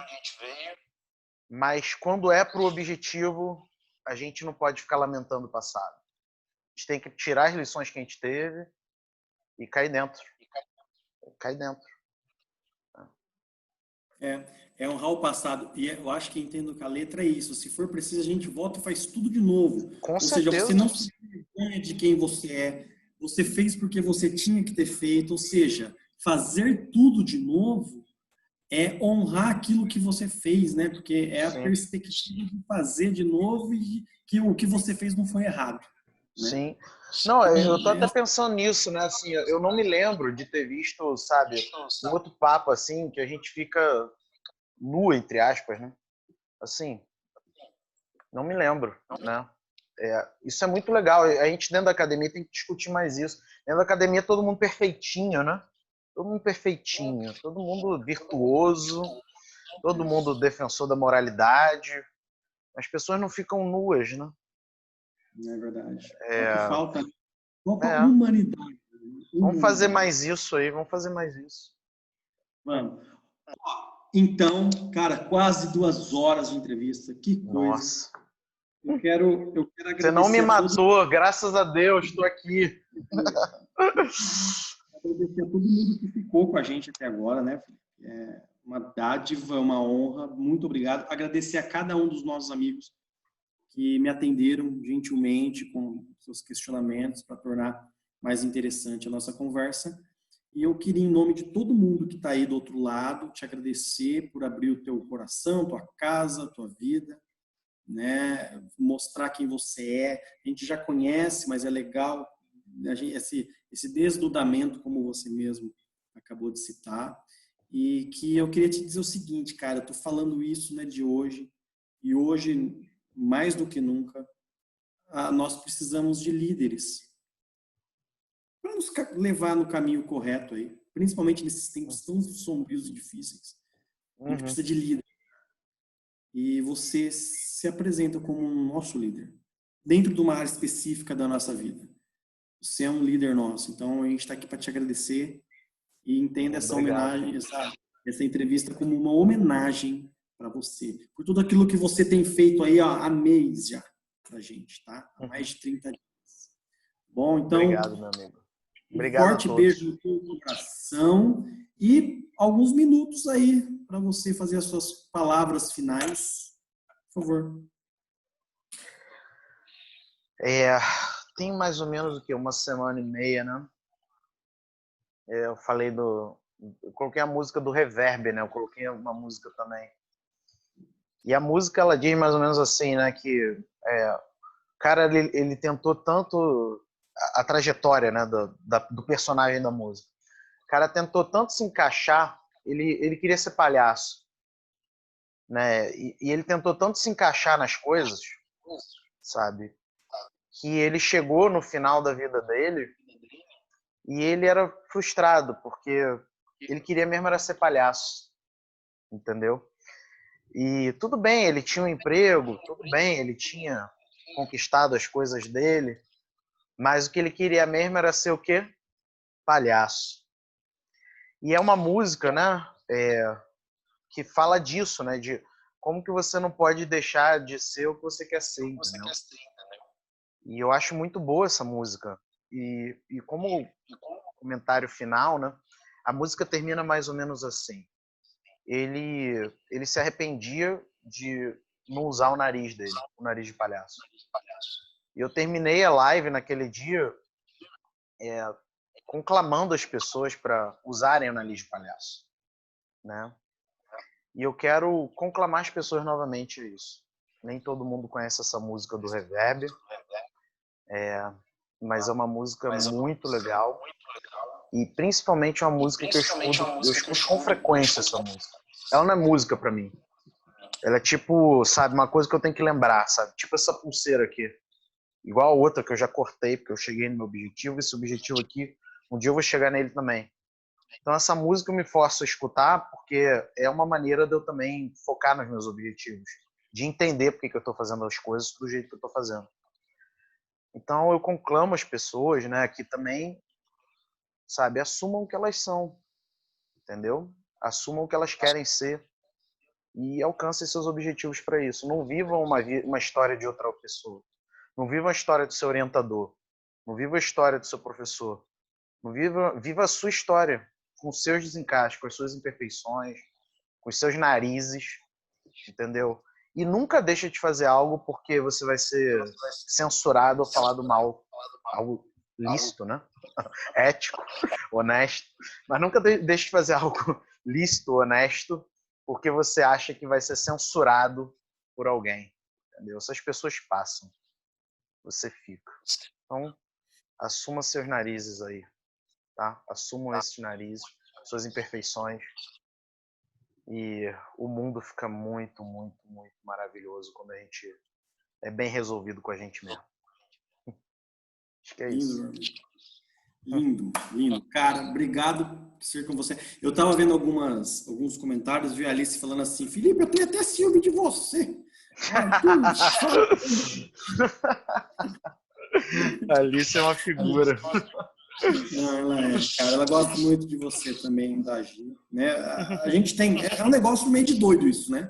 mas quando é para o objetivo, a gente não pode ficar lamentando o passado. A gente tem que tirar as lições que a gente teve e cair dentro. Cair dentro. É honrar o passado. E eu acho que entendo que a letra é isso. Se for preciso, a gente volta e faz tudo de novo. Com certeza. Seja, você não se vergonha de quem você é. Você fez porque você tinha que ter feito. Ou seja, fazer tudo de novo é honrar aquilo que você fez, né? Porque é a perspectiva de fazer de novo e que o que você fez não foi errado. Né? Sim. Não, eu tô até pensando nisso, né? Assim, eu não me lembro de ter visto, sabe, um outro papo assim, que a gente fica nu, entre aspas, né? Assim, não me lembro, né? Isso é muito legal. A gente dentro da academia tem que discutir mais isso. Dentro da academia todo mundo perfeitinho, né? todo mundo perfeitinho, todo mundo virtuoso, todo mundo defensor da moralidade. As pessoas não ficam nuas, né? Não é verdade. É o que É, falta. Falta é. humanidade. Vamos fazer Humanidade. mais isso aí, vamos fazer mais isso. Vamos. Então, cara, quase 2 horas de entrevista. Que coisa. Nossa. Eu quero Você não me agradecer a todos. matou, graças a Deus, estou aqui. Agradecer a todo mundo que ficou com a gente até agora, né? É uma dádiva, uma honra. Muito obrigado. Agradecer a cada um dos nossos amigos que me atenderam gentilmente com seus questionamentos para tornar mais interessante a nossa conversa. E eu queria, em nome de todo mundo que está aí do outro lado, te agradecer por abrir o teu coração, tua casa, tua vida, né? Mostrar quem você é. A gente já conhece, mas é legal esse desdobramento, como você mesmo acabou de citar. E que eu queria te dizer o seguinte, cara, eu tô falando isso, né, de hoje, e hoje, mais do que nunca, nós precisamos de líderes para nos levar no caminho correto aí, principalmente nesses tempos tão sombrios e difíceis. A gente precisa de líder. E você se apresenta como um nosso líder, dentro de uma área específica da nossa vida. Você é um líder nosso, então a gente está aqui para te agradecer e entenda essa homenagem, essa entrevista como uma homenagem para você, por tudo aquilo que você tem feito aí há mês já para a gente, tá? Há mais de 30 dias. Bom, então, obrigado, meu amigo. Obrigado um forte beijo no teu coração e alguns minutos aí para você fazer as suas palavras finais, por favor. Tem mais ou menos o que? 1 semana e meia, né? Eu falei eu coloquei a música do Reverb, né? Eu coloquei uma música também. E a música, ela diz mais ou menos assim, né? Que o cara, ele tentou tanto a trajetória, né? Do personagem da música. O cara tentou tanto se encaixar, ele queria ser palhaço, né? E ele tentou tanto se encaixar nas coisas, sabe? Que ele chegou no final da vida dele e ele era frustrado, porque ele queria mesmo era ser palhaço, entendeu? E tudo bem, ele tinha um emprego, tudo bem, ele tinha conquistado as coisas dele, mas o que ele queria mesmo era ser o quê? Palhaço. E é uma música, né, que fala disso, né, de como que você não pode deixar de ser o que você quer ser, entendeu? E eu acho muito boa essa música. E como comentário final, né, a música termina mais ou menos assim. Ele se arrependia de não usar o nariz dele, o nariz de palhaço. E eu terminei a live naquele dia conclamando as pessoas para usarem o nariz de palhaço, né? E eu quero conclamar as pessoas novamente isso. Nem todo mundo conhece essa música do Reverb, mas é uma música muito legal e principalmente uma música que eu escuto com frequência essa música. Ela não é música para mim. Ela é tipo, sabe, uma coisa que eu tenho que lembrar, sabe? Tipo essa pulseira aqui. Igual a outra que eu já cortei, porque eu cheguei no meu objetivo. Esse objetivo aqui, um dia eu vou chegar nele também. Então essa música eu me forço a escutar, porque é uma maneira de eu também focar nos meus objetivos. De entender por que eu estou fazendo as coisas do jeito que eu estou fazendo. Então eu conclamo as pessoas, né, que também, sabe, assumam o que elas são. Entendeu? Assumam o que elas querem ser. E alcancem seus objetivos para isso. Não vivam uma história de outra pessoa. Não viva a história do seu orientador. Não viva a história do seu professor. Não viva a sua história, com os seus desencaixes, com as suas imperfeições, com os seus narizes, entendeu? E nunca deixa de fazer algo porque você vai ser censurado ou falado mal. Algo lícito, né? Ético, honesto. Mas nunca deixe de fazer algo lícito, honesto, porque você acha que vai ser censurado por alguém. Entendeu? Essas pessoas passam. Você fica. Então, assuma seus narizes aí. Tá? Assumam esses narizes, suas imperfeições. E o mundo fica muito, muito, muito maravilhoso quando a gente é bem resolvido com a gente mesmo. Acho que é isso. Lindo, lindo. Cara, obrigado ser com você. Eu estava vendo alguns comentários, vi a Alice falando assim, Felipe, eu tenho até ciúme de você. A Alice é uma figura. Não, ela é, cara, ela gosta muito de você também, da Gi, né? A gente tem, é um negócio meio de doido isso, né?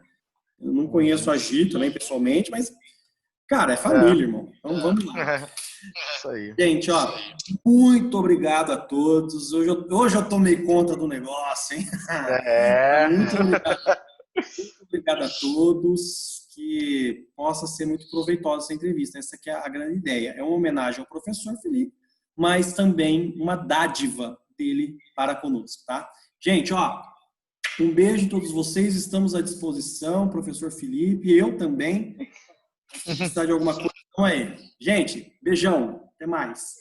Eu não conheço a Gi também pessoalmente, mas, cara, é família, irmão. Então vamos lá. Isso aí. Gente, ó, muito obrigado a todos. Hoje eu tomei conta do negócio, hein? Muito obrigado a todos. Que possa ser muito proveitosa essa entrevista. Essa aqui é a grande ideia. É uma homenagem ao professor Felipe, mas também uma dádiva dele para conosco, tá? Gente, ó, um beijo a todos vocês. Estamos à disposição, professor Felipe, eu também. Se precisar de alguma coisa, então aí. Gente, beijão. Até mais.